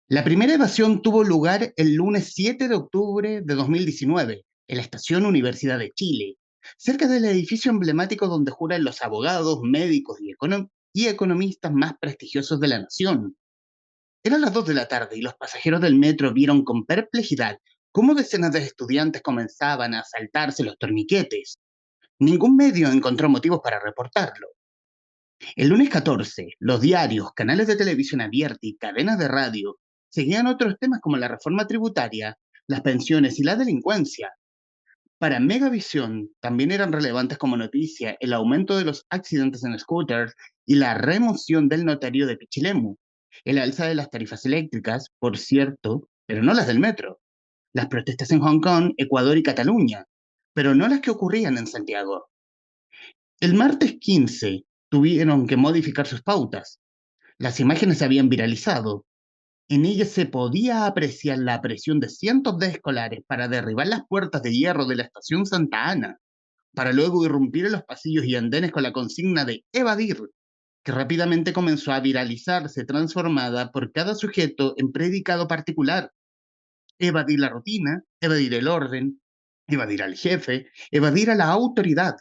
La primera evasión tuvo lugar el lunes 7 de octubre de 2019 en la estación Universidad de Chile, cerca del edificio emblemático donde juran los abogados, médicos y economistas más prestigiosos de la nación. Eran las 2 de la tarde y los pasajeros del metro vieron con perplejidad cómo decenas de estudiantes comenzaban a saltarse los torniquetes. Ningún medio encontró motivos para reportarlo. El lunes 14, los diarios, canales de televisión abierta y cadenas de radio seguían otros temas como la reforma tributaria, las pensiones y la delincuencia. Para Megavisión también eran relevantes como noticia el aumento de los accidentes en scooters y la remoción del notario de Pichilemu, el alza de las tarifas eléctricas, por cierto, pero no las del metro, las protestas en Hong Kong, Ecuador y Cataluña, pero no las que ocurrían en Santiago. El martes 15 tuvieron que modificar sus pautas. Las imágenes se habían viralizado. En ellas se podía apreciar la presión de cientos de escolares para derribar las puertas de hierro de la estación Santa Ana, para luego irrumpir en los pasillos y andenes con la consigna de evadir, que rápidamente comenzó a viralizarse, transformada por cada sujeto en predicado particular. Evadir la rutina, evadir el orden, evadir al jefe, evadir a la autoridad.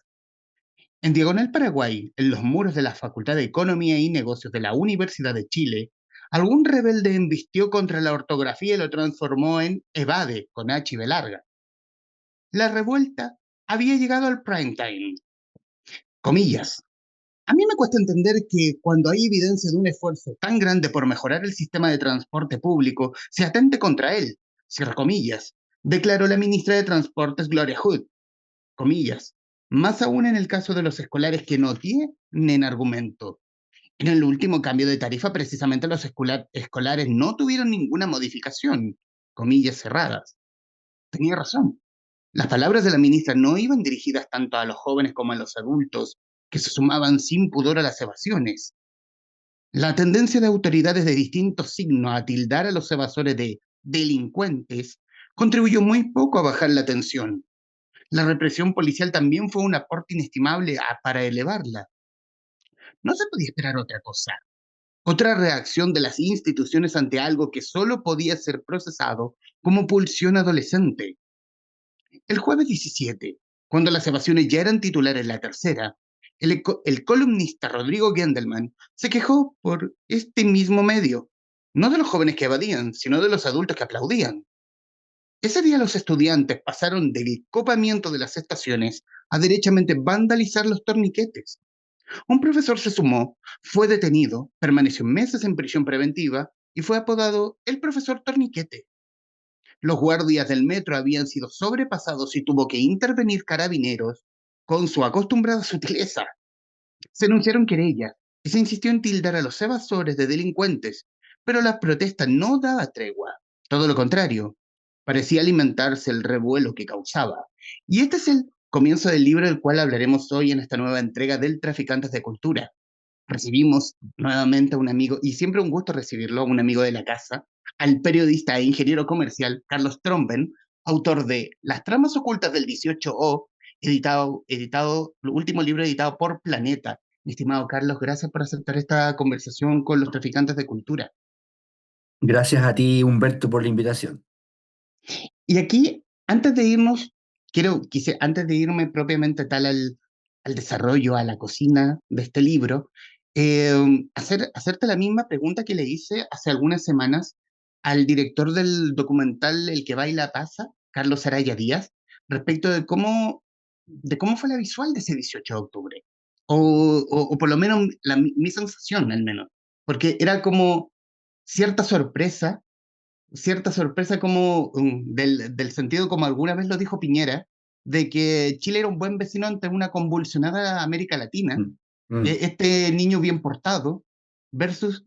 En Diagonal Paraguay, en los muros de la Facultad de Economía y Negocios de la Universidad de Chile, algún rebelde embistió contra la ortografía y lo transformó en evade con H y B larga. La revuelta había llegado al prime time. Comillas. A mí me cuesta entender que cuando hay evidencia de un esfuerzo tan grande por mejorar el sistema de transporte público, se atente contra él. Cierra comillas. Declaró la ministra de Transportes Gloria Hood. Comillas. Más aún en el caso de los escolares que no tienen argumento. En el último cambio de tarifa, precisamente los escolares no tuvieron ninguna modificación, comillas cerradas. Tenía razón. Las palabras de la ministra no iban dirigidas tanto a los jóvenes como a los adultos, que se sumaban sin pudor a las evasiones. La tendencia de autoridades de distintos signos a tildar a los evasores de delincuentes contribuyó muy poco a bajar la tensión. La represión policial también fue un aporte inestimable para elevarla. No se podía esperar otra cosa. Otra reacción de las instituciones ante algo que solo podía ser procesado como pulsión adolescente. El jueves 17, cuando las evasiones ya eran titulares en la tercera, el columnista Rodrigo Gendelman se quejó por este mismo medio, no de los jóvenes que evadían, sino de los adultos que aplaudían. Ese día los estudiantes pasaron del copamiento de las estaciones a derechamente vandalizar los torniquetes. Un profesor se sumó, fue detenido, permaneció meses en prisión preventiva y fue apodado el profesor Torniquete. Los guardias del metro habían sido sobrepasados y tuvo que intervenir carabineros con su acostumbrada sutileza. Se anunciaron querellas y se insistió en tildar a los evasores de delincuentes, pero la protesta no daba tregua. Todo lo contrario, parecía alimentarse el revuelo que causaba. Y este es el comienzo del libro del cual hablaremos hoy en esta nueva entrega del Traficantes de Cultura. Recibimos nuevamente a un amigo, y siempre un gusto recibirlo, a un amigo de la casa, al periodista e ingeniero comercial Carlos Tromben, autor de Las tramas ocultas del 18O, el último libro editado por Planeta. Mi estimado Carlos, gracias por aceptar esta conversación con los traficantes de cultura. Gracias a ti, Humberto, por la invitación. Y aquí, antes de irnos, antes de irme propiamente tal al desarrollo, a la cocina de este libro, hacerte la misma pregunta que le hice hace algunas semanas al director del documental El que baila pasa, Carlos Araya Díaz, respecto de cómo fue la visual de ese 18 de octubre. O por lo menos mi sensación, al menos. Porque era como cierta sorpresa como del sentido como alguna vez lo dijo Piñera, de que Chile era un buen vecino ante una convulsionada América Latina, Mm, mm, este niño bien portado, versus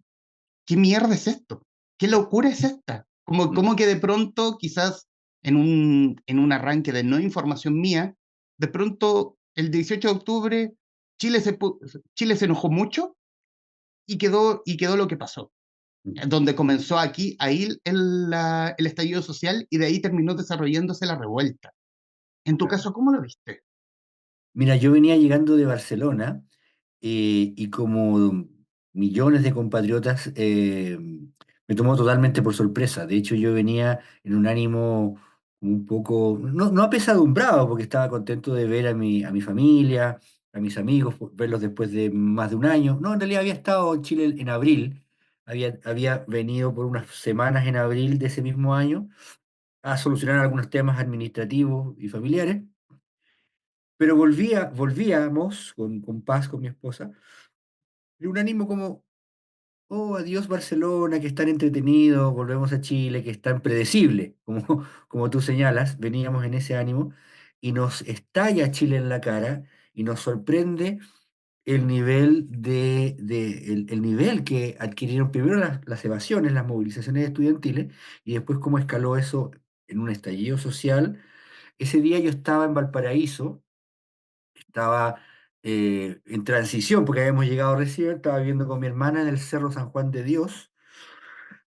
¿qué mierda es esto? ¿Qué locura es esta? mm, Como que de pronto, quizás en un arranque de no información mía, de pronto el 18 de octubre Chile se enojó mucho y quedó lo que pasó mm, donde comenzó aquí, ahí el estallido social y de ahí terminó desarrollándose la revuelta. En tu claro. caso, ¿cómo lo viste? Mira, yo venía llegando de Barcelona y como millones de compatriotas Me tomó totalmente por sorpresa. De hecho, yo venía en un ánimo un poco, no apesadumbrado, porque estaba contento de ver a mi familia, a mis amigos, verlos después de más de un año. No, en realidad había estado en Chile en abril, había venido por unas semanas en abril de ese mismo año a solucionar algunos temas administrativos y familiares, pero volvíamos con paz con mi esposa, de un ánimo como, oh, adiós Barcelona, que es tan entretenido, volvemos a Chile, que es tan predecible, como, como tú señalas, veníamos en ese ánimo, y nos estalla Chile en la cara y nos sorprende el nivel el nivel que adquirieron primero las evasiones, las movilizaciones estudiantiles, y después cómo escaló eso en un estallido social. Ese día yo estaba en Valparaíso, estaba en transición, porque habíamos llegado recién, estaba viviendo con mi hermana en el Cerro San Juan de Dios,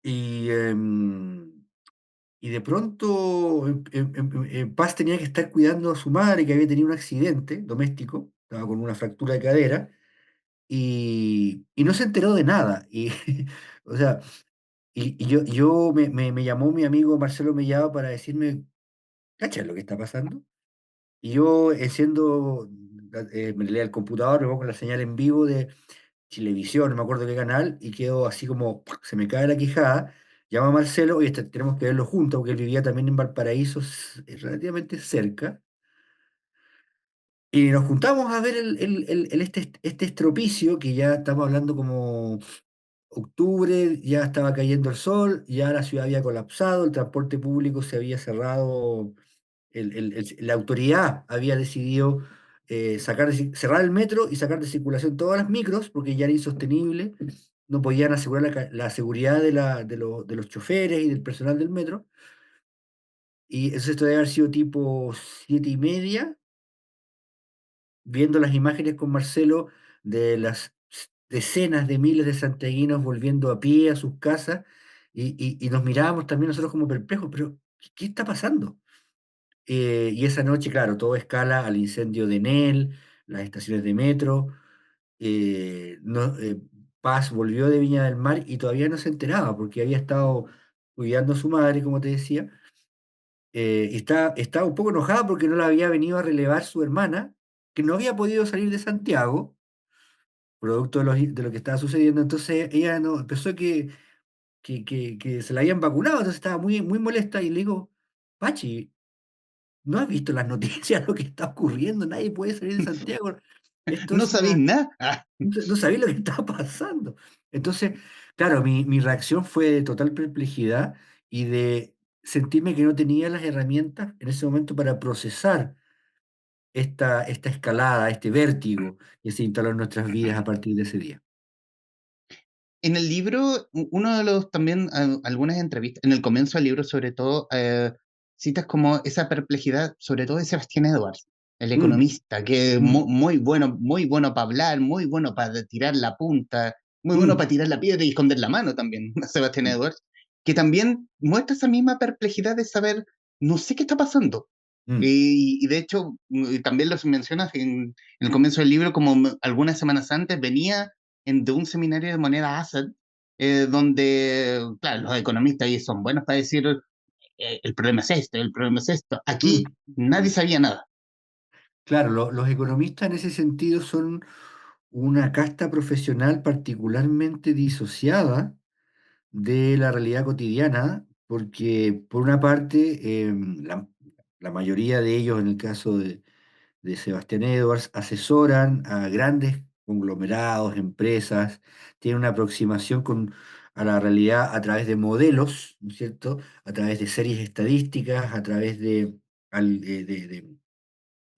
y, y de pronto Paz tenía que estar cuidando a su madre que había tenido un accidente doméstico, estaba con una fractura de cadera, y no se enteró de nada. Y, o sea, me llamó mi amigo Marcelo Mellado para decirme, ¿cachai lo que está pasando? Y yo, me leía el computador, me pongo la señal en vivo de Chilevisión, no me acuerdo qué canal, y quedo así como, se me cae la quijada, llamo a Marcelo, y tenemos que verlo juntos, porque él vivía también en Valparaíso, relativamente cerca, y nos juntamos a ver este estropicio, que ya estamos hablando como octubre, ya estaba cayendo el sol, ya la ciudad había colapsado, el transporte público se había cerrado, la autoridad había decidido cerrar el metro y sacar de circulación todas las micros porque ya era insostenible, no podían asegurar la seguridad de los choferes y del personal del metro. Y eso esto debe haber sido tipo 7:30, viendo las imágenes con Marcelo de las decenas de miles de santiaguinos volviendo a pie a sus casas, y nos mirábamos también nosotros como perplejos, pero ¿qué está pasando? Y esa noche, claro, todo escala al incendio de Enel, las estaciones de metro. No, Paz volvió de Viña del Mar y todavía no se enteraba porque había estado cuidando a su madre, como te decía, y estaba un poco enojada porque no la había venido a relevar su hermana, que no había podido salir de Santiago, producto de lo que estaba sucediendo. Entonces ella no, empezó que se la habían vacunado, entonces estaba muy molesta y le digo, Pachi, ¿no has visto las noticias, lo que está ocurriendo? Nadie puede salir de Santiago. Esto ¿No es sabéis una... nada? Ah, No sabía lo que estaba pasando. Entonces, claro, mi reacción fue de total perplejidad y de sentirme que no tenía las herramientas en ese momento para procesar esta escalada, este vértigo que se instaló en nuestras vidas a partir de ese día. en el libro, uno de los también, algunas entrevistas, en el comienzo del libro sobre todo, citas como esa perplejidad, sobre todo de Sebastián Edwards, el Mm, economista, que es mm, muy bueno para hablar, muy bueno para tirar la punta, muy bueno mm, para tirar la piedra y esconder la mano también, Sebastián mm, Edwards, que también muestra esa misma perplejidad de saber, no sé qué está pasando. mm, Y de hecho, también lo mencionas en el comienzo del libro, como algunas semanas antes venía de un seminario de moneda asset, donde, claro, los economistas ahí son buenos para decir, el problema es esto, el problema es esto. Aquí mm, nadie mm. sabía nada. Claro, los economistas en ese sentido son una casta profesional particularmente disociada de la realidad cotidiana, porque por una parte, la mayoría de ellos, en el caso de Sebastián Edwards, asesoran a grandes conglomerados, empresas, tienen una aproximación a la realidad a través de modelos, ¿no es cierto? A través de series estadísticas, a través de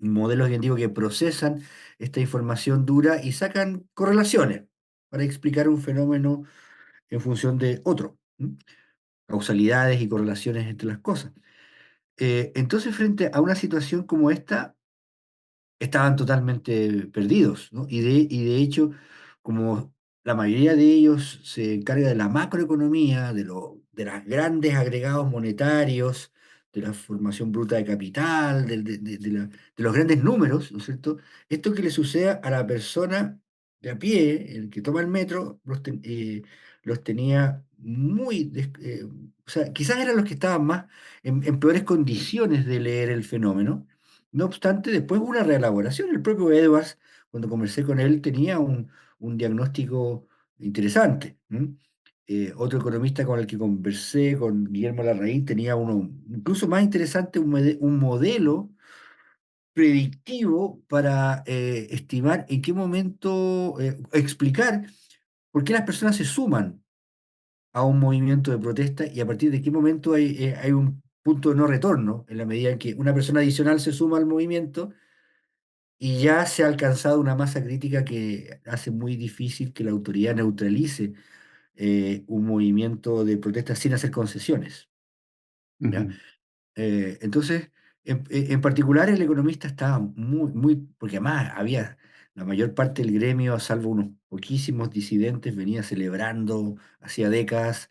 modelos científicos que procesan esta información dura y sacan correlaciones para explicar un fenómeno en función de otro. ¿M? Causalidades y correlaciones entre las cosas. Entonces, frente a una situación como esta, estaban totalmente perdidos, ¿no? Y de hecho, como la mayoría de ellos se encarga de la macroeconomía, de los grandes agregados monetarios, de la formación bruta de capital, de los grandes números, ¿no es cierto? Esto que le suceda a la persona de a pie, el que toma el metro, los tenía o sea, quizás eran los que estaban más en peores condiciones de leer el fenómeno. No obstante, después hubo una reelaboración. El propio Edwards, cuando conversé con él, tenía un diagnóstico interesante. Otro economista con el que conversé, con Guillermo Larraín, tenía uno incluso más interesante, un modelo predictivo para estimar en qué momento, explicar por qué las personas se suman a un movimiento de protesta y a partir de qué momento hay un punto de no retorno en la medida en que una persona adicional se suma al movimiento y ya se ha alcanzado una masa crítica que hace muy difícil que la autoridad neutralice un movimiento de protesta sin hacer concesiones. ¿Ya? Ujú. Entonces, en particular el economista estaba porque además había la mayor parte del gremio, salvo unos poquísimos disidentes, venía celebrando hacía décadas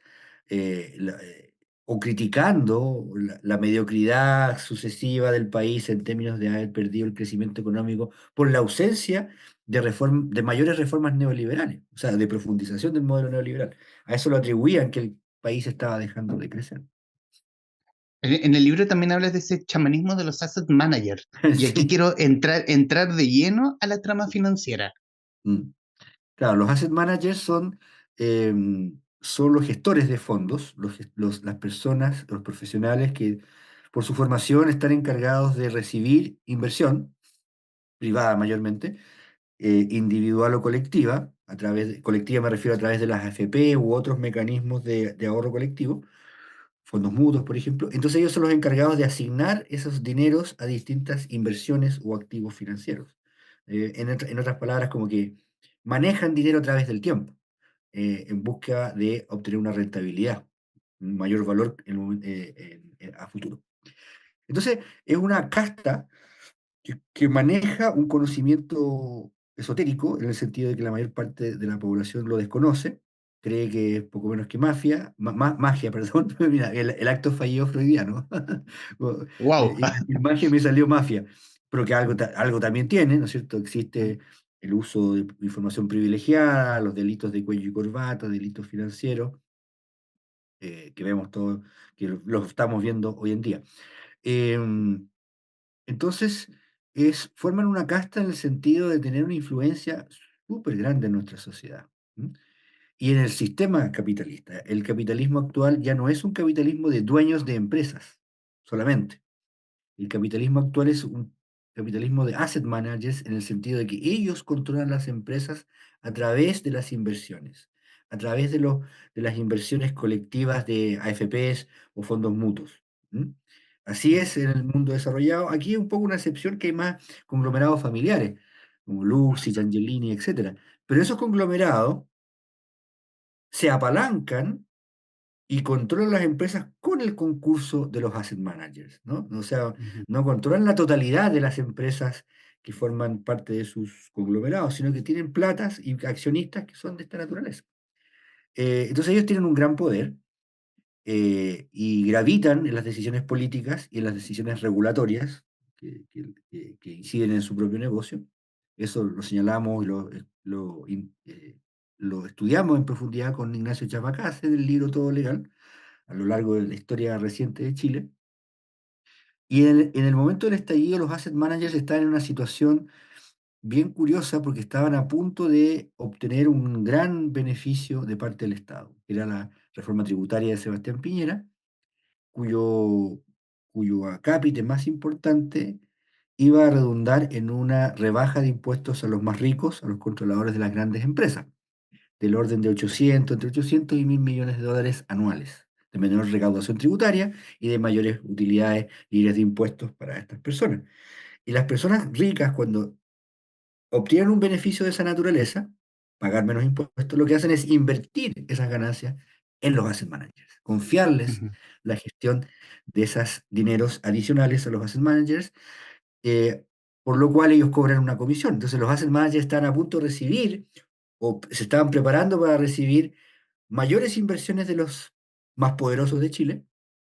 o criticando la mediocridad sucesiva del país en términos de haber perdido el crecimiento económico por la ausencia de mayores reformas neoliberales, o sea, de profundización del modelo neoliberal. A eso lo atribuían que el país estaba dejando de crecer. En el libro también hablas de ese chamanismo de los asset managers. Y aquí Sí. quiero entrar de lleno a la trama financiera. Mm. Claro, los asset managers son los gestores de fondos, las personas, los profesionales que por su formación están encargados de recibir inversión, privada mayormente, individual o colectiva, colectiva me refiero a través de las AFP u otros mecanismos de ahorro colectivo, fondos mutuos, por ejemplo. Entonces ellos son los encargados de asignar esos dineros a distintas inversiones o activos financieros. En otras palabras, como que manejan dinero a través del tiempo, en busca de obtener una rentabilidad, un mayor valor a futuro. Entonces, es una casta que maneja un conocimiento esotérico, en el sentido de que la mayor parte de la población lo desconoce, cree que es poco menos que magia, perdón, mira, el acto fallido freudiano. ¡Wow! Y magia me salió mafia, pero que algo también tiene, ¿no es cierto? Existe el uso de información privilegiada, los delitos de cuello y corbata, delitos financieros, que vemos todos, que los estamos viendo hoy en día. Em, entonces, forman una casta en el sentido de tener una influencia súper grande en nuestra sociedad. ¿M? Y en el sistema capitalista. El capitalismo actual ya no es un capitalismo de dueños de empresas solamente. El capitalismo actual es un capitalismo de asset managers en el sentido de que ellos controlan las empresas a través de las inversiones, a través de las inversiones colectivas de AFPs o fondos mutuos. ¿M? Así es en el mundo desarrollado. Aquí hay un poco una excepción que hay más conglomerados familiares, como Luxi, Angelini, etcétera. Pero esos conglomerados se apalancan y controlan las empresas con el concurso de los asset managers, ¿no? O sea, Ujú. no controlan la totalidad de las empresas que forman parte de sus conglomerados, sino que tienen platas y accionistas que son de esta naturaleza. Entonces ellos tienen un gran poder y gravitan en las decisiones políticas y en las decisiones regulatorias que inciden en su propio negocio. Eso lo señalamos y lo estudiamos en profundidad con Ignacio Chapacase del libro Todo Legal a lo largo de la historia reciente de Chile. Y en el momento del estallido, los asset managers estaban en una situación bien curiosa porque estaban a punto de obtener un gran beneficio de parte del Estado, que era la reforma tributaria de Sebastián Piñera, cuyo, cuyo acápite más importante iba a redundar en una rebaja de impuestos a los más ricos, a los controladores de las grandes empresas del orden de 800, entre 800 y 1.000 millones de dólares anuales, de menor recaudación tributaria y de mayores utilidades libres de impuestos para estas personas. Y las personas ricas, cuando obtienen un beneficio de esa naturaleza, pagar menos impuestos, lo que hacen es invertir esas ganancias en los asset managers, confiarles Ujú. la gestión de esos dineros adicionales a los asset managers, eh, por lo cual ellos cobran una comisión. Entonces los asset managers están a punto de recibir o se estaban preparando para recibir mayores inversiones de los más poderosos de Chile,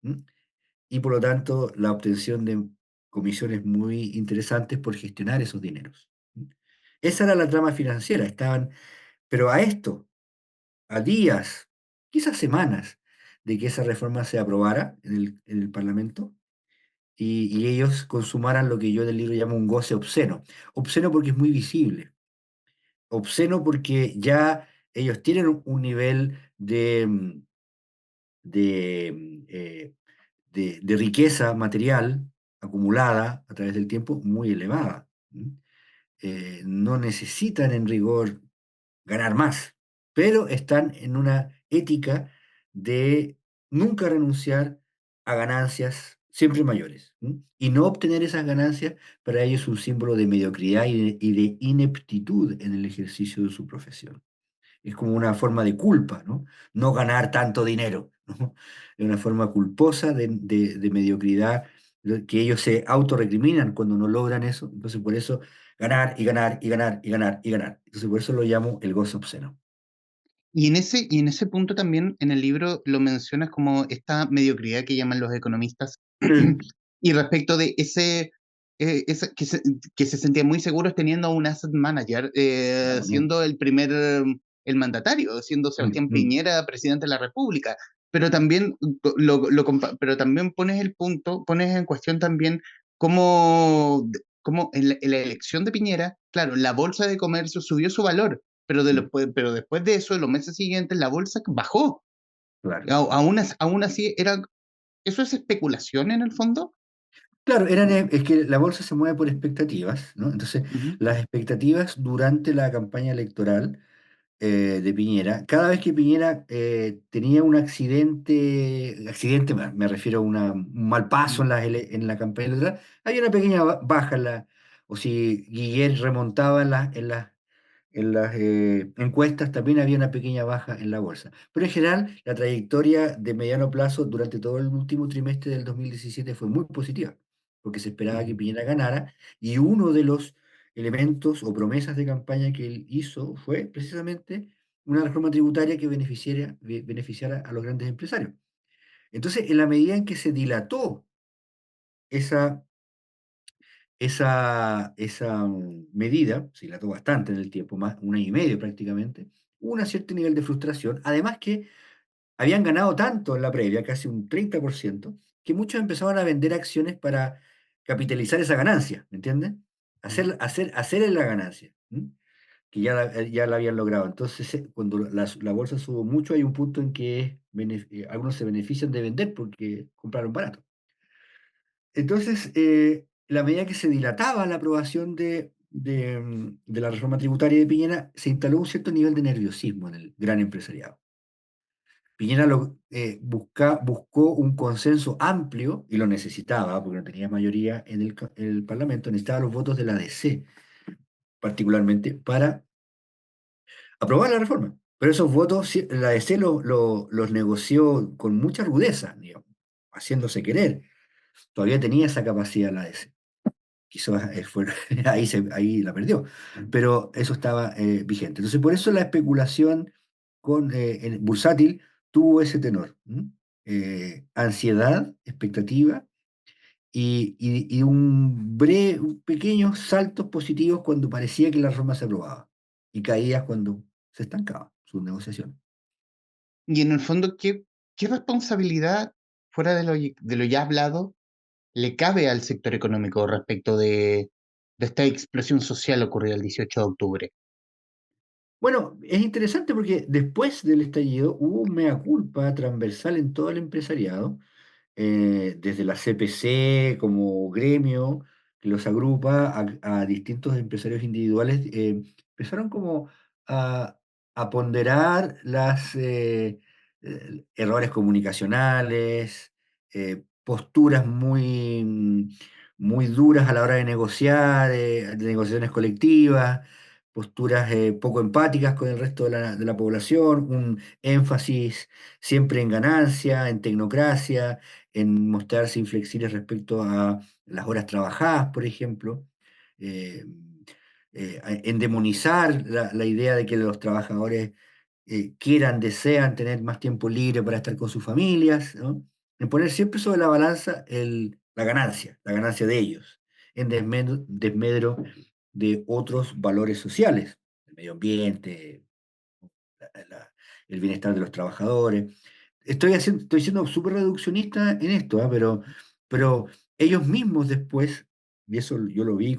¿m? Y por lo tanto la obtención de comisiones muy interesantes por gestionar esos dineros. ¿M? Esa era la trama financiera, pero a esto, a días, quizás semanas, de que esa reforma se aprobara en el Parlamento y ellos consumaran lo que yo en el libro llamo un goce obsceno. Obsceno porque es muy visible, obsceno porque ya ellos tienen un nivel de riqueza material acumulada a través del tiempo muy elevada. No necesitan en rigor ganar más, pero están en una ética de nunca renunciar a ganancias siempre mayores. Y no obtener esas ganancias para ellos es un símbolo de mediocridad y de ineptitud en el ejercicio de su profesión. Es como una forma de culpa, ¿no? No ganar tanto dinero, ¿no? Es una forma culposa de mediocridad que ellos se autorrecriminan cuando no logran eso. Entonces, por eso ganar y ganar y ganar y ganar y ganar. Entonces, por eso lo llamo el gozo obsceno. Y en ese punto también en el libro lo mencionas como esta mediocridad que llaman los economistas, Sí, y respecto de que se sentía muy seguros teniendo un asset manager, claro. siendo el primer, el mandatario, siendo Mm, Sebastián mm, Piñera presidente de la República. Pero también, pero también pones el punto, pones en cuestión también cómo en la elección de Piñera, claro, la bolsa de comercio subió su valor, mm, pero después de eso, en los meses siguientes, la bolsa bajó. claro. Aún así, ¿eso es especulación en el fondo? Claro, es que la bolsa se mueve por expectativas, ¿no? Entonces, Ujú, las expectativas durante la campaña electoral de Piñera, cada vez que Piñera tenía un accidente, me refiero a un mal paso ujú, en la campaña electoral, había una pequeña baja o si Guillermo remontaba en las encuestas, también había una pequeña baja en la bolsa. Pero en general, la trayectoria de mediano plazo durante todo el último trimestre del 2017 fue muy positiva, porque se esperaba que ujú. Piñera ganara, y uno de los elementos o promesas de campaña que él hizo fue precisamente una reforma tributaria que beneficiara a los grandes empresarios. Entonces, en la medida en que se dilató esa, esa medida, se dilató bastante en el tiempo, más un año y medio prácticamente, hubo un cierto nivel de frustración, además que habían ganado tanto en la previa, casi un 30%, que muchos empezaban a vender acciones para capitalizar esa ganancia, ¿me entiendes? Ujú. Hacer la ganancia. Que ya la habían logrado. Entonces, cuando la bolsa sube mucho, hay un punto en que algunos se benefician de vender porque compraron barato. Entonces, la medida que se dilataba la aprobación de la reforma tributaria de Piñera, se instaló un cierto nivel de nerviosismo en el gran empresariado. Piñera buscó un consenso amplio, y lo necesitaba, porque no tenía mayoría en en el Parlamento, necesitaba los votos de la DC, particularmente, para aprobar la reforma. Pero esos votos, la DC los negoció con mucha rudeza, digamos, haciéndose querer. Todavía tenía esa capacidad la DC. Quizás ahí la perdió, pero eso estaba vigente. Entonces, por eso la especulación bursátil tuvo ese tenor. Ansiedad, expectativa y pequeños saltos positivos cuando parecía que la reforma se aprobaba y caídas cuando se estancaba su negociación. Y en el fondo, qué responsabilidad, fuera de lo ya hablado, le cabe al sector económico respecto de esta explosión social ocurrida el 18 de octubre? Bueno, es interesante porque después del estallido hubo un mea culpa transversal en todo el empresariado, desde la CPC como gremio que los agrupa a distintos empresarios individuales, empezaron como a, a ponderar errores comunicacionales, posturas muy duras a la hora de negociar, de negociaciones colectivas, posturas poco empáticas con el resto de la población, un énfasis siempre en ganancia, en tecnocracia, en mostrarse inflexibles respecto a las horas trabajadas, por ejemplo, eh, en demonizar la idea de que los trabajadores desean tener más tiempo libre para estar con sus familias, ¿no? En poner siempre sobre la balanza la ganancia de ellos, en desmedro de otros valores sociales, el medio ambiente, el bienestar de los trabajadores. Estoy siendo súper reduccionista en esto, ¿ah? Pero ellos mismos después, y eso yo lo vi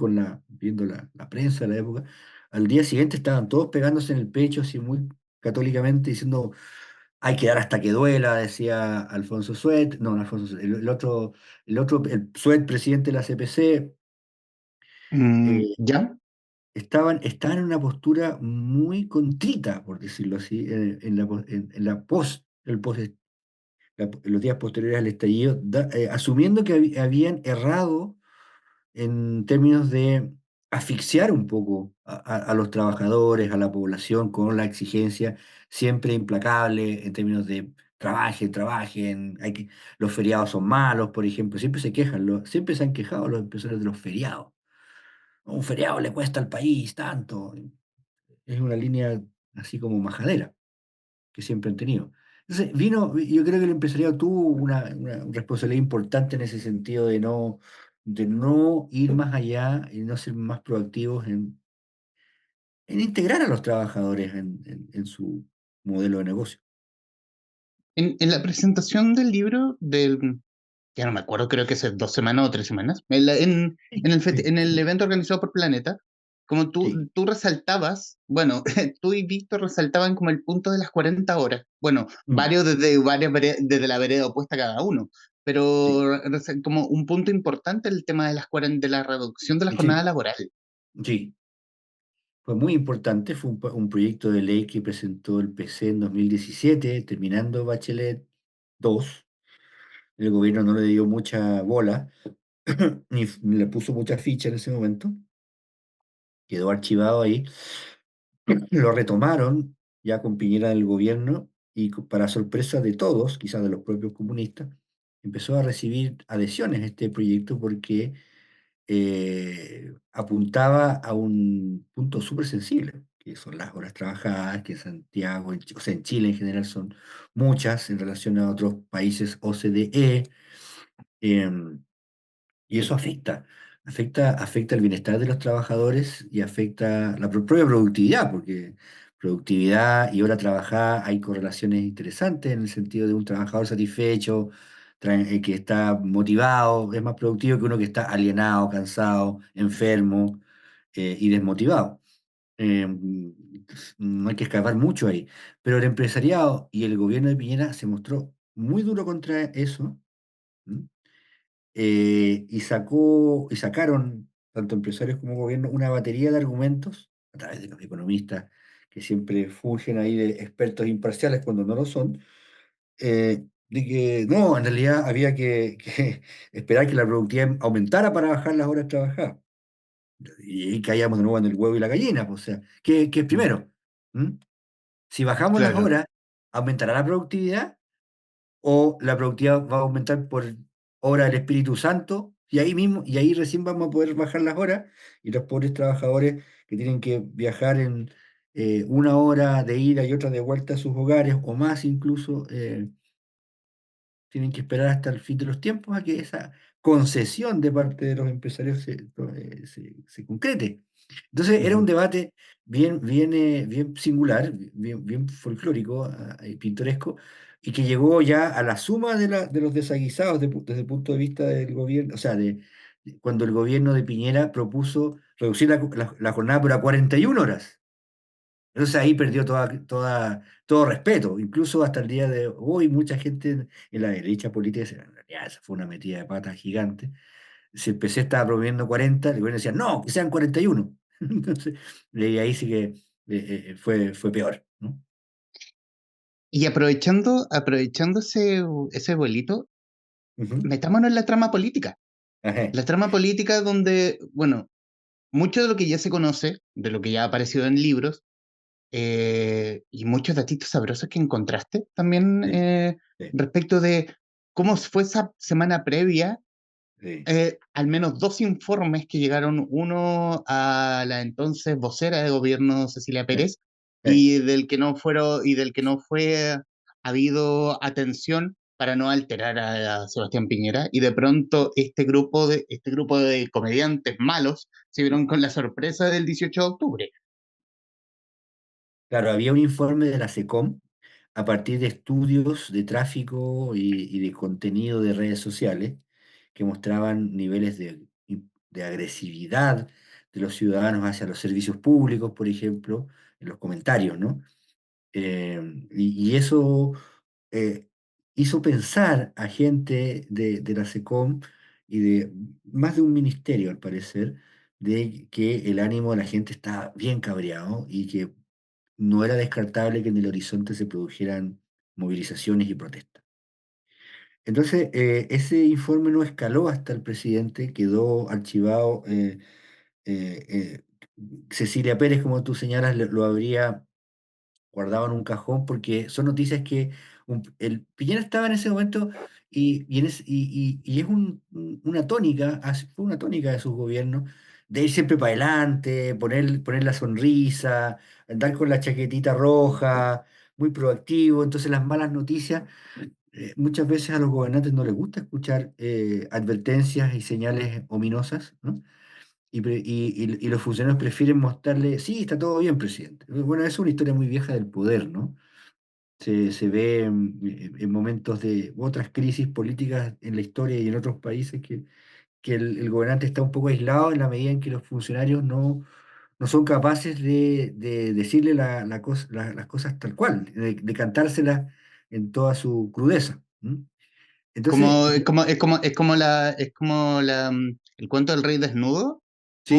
viendo la prensa de la época, al día siguiente estaban todos pegándose en el pecho, así muy católicamente, diciendo, hay que dar hasta que duela, decía Alfonso Suet, no, no Alfonso Suet, el Suet, presidente de la CPC, ¿Ya? estaban en una postura muy contrita, por decirlo así, en la en los días posteriores al estallido, asumiendo que habían errado en términos de asfixiar un poco a los trabajadores, a la población, con la exigencia siempre implacable en términos de trabajen, trabajen, los feriados son malos, por ejemplo, siempre se quejan, siempre se han quejado los empresarios de los feriados. Un feriado le cuesta al país tanto. Es una línea así como majadera que siempre han tenido. Entonces, yo creo que el empresariado tuvo una responsabilidad importante en ese sentido de no ir más allá y no ser más proactivos en integrar a los trabajadores en su modelo de negocio. En la presentación del libro, ya no me acuerdo, creo que hace 2 semanas o 3 semanas, Sí, sí, en el sí, evento organizado por Planeta, como sí, tú resaltabas, bueno, tú y Víctor resaltaban como el punto de las 40 horas. Bueno, mm, desde la vereda opuesta cada uno, pero sí, como un punto importante el tema de de la reducción de la jornada sí, laboral. sí. Fue muy importante, fue un proyecto de ley que presentó el PC en 2017, terminando Bachelet 2. El gobierno no le dio mucha bola, ni le puso mucha ficha en ese momento, quedó archivado ahí. Lo retomaron ya con Piñera del gobierno y para sorpresa de todos, quizás de los propios comunistas, empezó a recibir adhesiones a este proyecto porque apuntaba a un punto súper sensible, que son las horas trabajadas, que en Santiago, o sea, en Chile en general son muchas en relación a otros países OCDE. em, Y eso afecta el bienestar de los trabajadores y afecta la propia productividad, porque productividad y hora trabajada hay correlaciones interesantes en el sentido de un trabajador satisfecho, que está motivado, es más productivo que uno que está alienado, cansado, enfermo, y desmotivado. Eh, no hay que escapar mucho ahí. Pero el empresariado y el gobierno de Piñera se mostró muy duro contra eso. ¿M? Y sacaron, tanto empresarios como gobierno, una batería de argumentos a través de los economistas que siempre fungen ahí de expertos imparciales cuando no lo son, de que no, en realidad había que esperar que la productividad aumentara para bajar las horas trabajadas. Y ahí caíamos de nuevo en el huevo y la gallina, pues, o sea, ¿qué es Mm, primero? ¿Mm? Si bajamos las claro. horas, ¿aumentará la productividad? O la productividad va a aumentar por obra del Espíritu Santo, y ahí recién vamos a poder bajar las horas, y los pobres trabajadores que tienen que viajar en 1 hora de ida y otra de vuelta a sus hogares, o más incluso, tienen que esperar hasta el fin de los tiempos a que esa concesión de parte de los empresarios se concrete. Entonces era un Ujú. debate bien singular, bien folclórico, y pintoresco, y que llegó ya a la suma de los desaguisados desde el punto de vista del gobierno, o sea, cuando el gobierno de Piñera propuso reducir la jornada pero a 41 horas. Entonces ahí perdió todo respeto. Incluso hasta el día de hoy, mucha gente en la derecha política dice, en realidad esa fue una metida de pata gigante. Si el PC estaba promoviendo 40, el gobierno decía, no, que sean 41. Entonces, y ahí sí que fue peor, ¿no? Y aprovechando ese vuelito, Ujú. metámonos en la trama política. Ajá, La trama política donde, bueno, mucho de lo que ya se conoce, de lo que ya ha aparecido en libros, y muchos datitos sabrosos que encontraste también sí, sí, respecto de cómo fue esa semana previa, sí, al menos dos informes que llegaron, uno a la entonces vocera de gobierno Cecilia sí, Pérez sí. y del que no fue habido atención para no alterar a Sebastián Piñera, y de pronto este grupo de comediantes malos se vieron con la sorpresa del 18 de octubre. Claro, había un informe de la SECOM a partir de estudios de tráfico y de contenido de redes sociales que mostraban niveles de agresividad de los ciudadanos hacia los servicios públicos, por ejemplo, en los comentarios, ¿no? Y eso eh, hizo pensar a gente de la SECOM y de más de un ministerio, al parecer, de que el ánimo de la gente está bien cabreado y que no era descartable que en el horizonte se produjeran movilizaciones y protestas. Entonces, ese informe no escaló hasta el presidente, quedó archivado. Eh, eh, Cecilia Pérez, como tú señalas, lo habría guardado en un cajón porque son noticias que el Piñera estaba en ese momento y es una tónica, fue una tónica de sus gobiernos, de ir siempre para adelante, poner la sonrisa, andar con la chaquetita roja, muy proactivo. Entonces las malas noticias, muchas veces a los gobernantes no les gusta escuchar advertencias y señales ominosas, ¿no? Y los funcionarios prefieren mostrarle, sí, está todo bien, presidente. Bueno, es una historia muy vieja del poder, ¿no? Se ve en momentos de otras crisis políticas en la historia y en otros países que el gobernante está un poco aislado en la medida en que los funcionarios no son capaces de decirle las cosas tal cual, de cantárselas en toda su crudeza. ¿M? Entonces, Como, es como el cuento del rey desnudo, sí.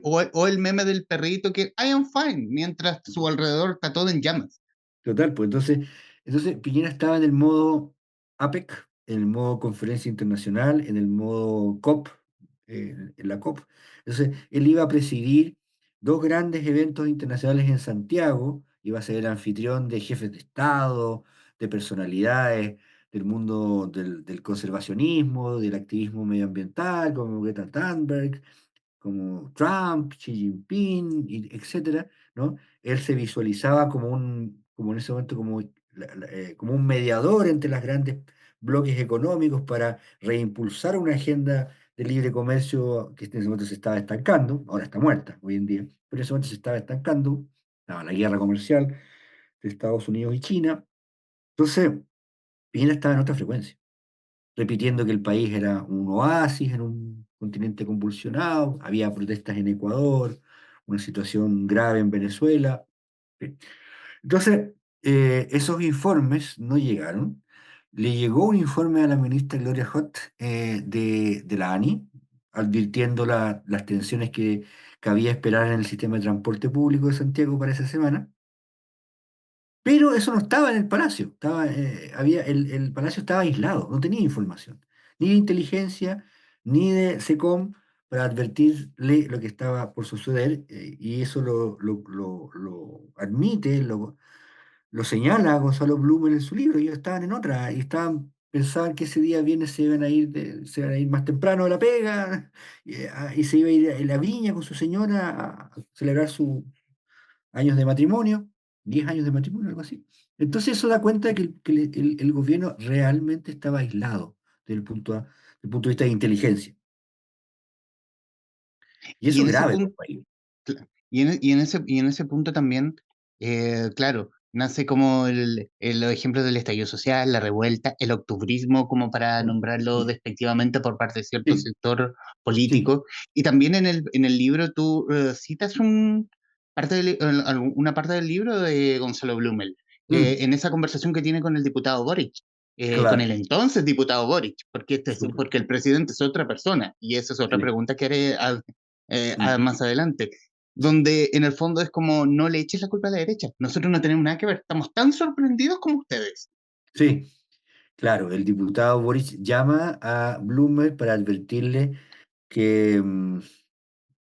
o el meme del perrito que I am fine, mientras su alrededor está todo en llamas. Total, pues entonces Piñera estaba en el modo APEC, en el modo conferencia internacional, en el modo COP, en la COP. Entonces, él iba a presidir dos grandes eventos internacionales en Santiago, iba a ser el anfitrión de jefes de Estado, de personalidades del mundo del conservacionismo, del activismo medioambiental, como Greta Thunberg, como Trump, Xi Jinping, etcétera, ¿no? Él se visualizaba como en ese momento, como un mediador entre los grandes bloques económicos para reimpulsar una agenda de libre comercio que en ese momento se estaba estancando, ahora está muerta hoy en día, pero en ese momento se estaba estancando, estaba la guerra comercial de Estados Unidos y China. Entonces, Piñera estaba en otra frecuencia, repitiendo que el país era un oasis en un continente convulsionado, había protestas en Ecuador, una situación grave en Venezuela. Sí. Entonces, esos informes no llegaron. Le llegó un informe a la ministra Gloria Holt de la ANI, advirtiendo las tensiones que cabía esperar en el sistema de transporte público de Santiago para esa semana. Pero eso no estaba en el palacio. El palacio estaba aislado, no tenía información, ni de inteligencia, ni de SECOM para advertirle lo que estaba por suceder, y eso lo admite, lo señala Gonzalo Blumen en su libro. Ellos estaban en otra, y pensaban que ese día viernes se iban a ir más temprano de la pega, y se iba a ir a la viña con su señora a celebrar sus años de matrimonio, 10 años de matrimonio, algo así. Entonces eso da cuenta de que el gobierno realmente estaba aislado desde el punto de vista de inteligencia. Y Y eso en es ese grave para punto, el país. y en ese punto también, claro, nace como los ejemplos del estallido social, la revuelta, el octubrismo, como para nombrarlo Mm. despectivamente por parte de cierto Sí, sector sí. político. Y también en el libro tú citas una parte del libro de Gonzalo Blumel, Mm, en esa conversación que tiene con el diputado Boric. Con el claro, entonces diputado Boric, súper. porque el presidente es otra persona, y esa es otra Sí, pregunta que haré mm, más adelante, donde en el fondo es como no le eches la culpa a la derecha, nosotros no tenemos nada que ver, estamos tan sorprendidos como ustedes. sí, claro. El diputado Boris llama a Blumel para advertirle que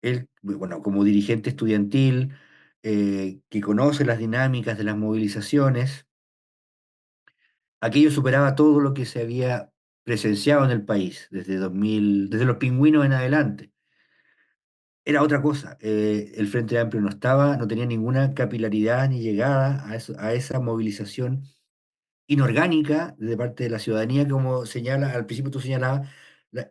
él, bueno, como dirigente estudiantil, que conoce las dinámicas de las movilizaciones, aquello superaba todo lo que se había presenciado en el país desde los pingüinos en adelante. Era otra cosa. El Frente Amplio no tenía ninguna capilaridad ni llegada a esa movilización inorgánica de parte de la ciudadanía, como señala, al principio tú señalabas,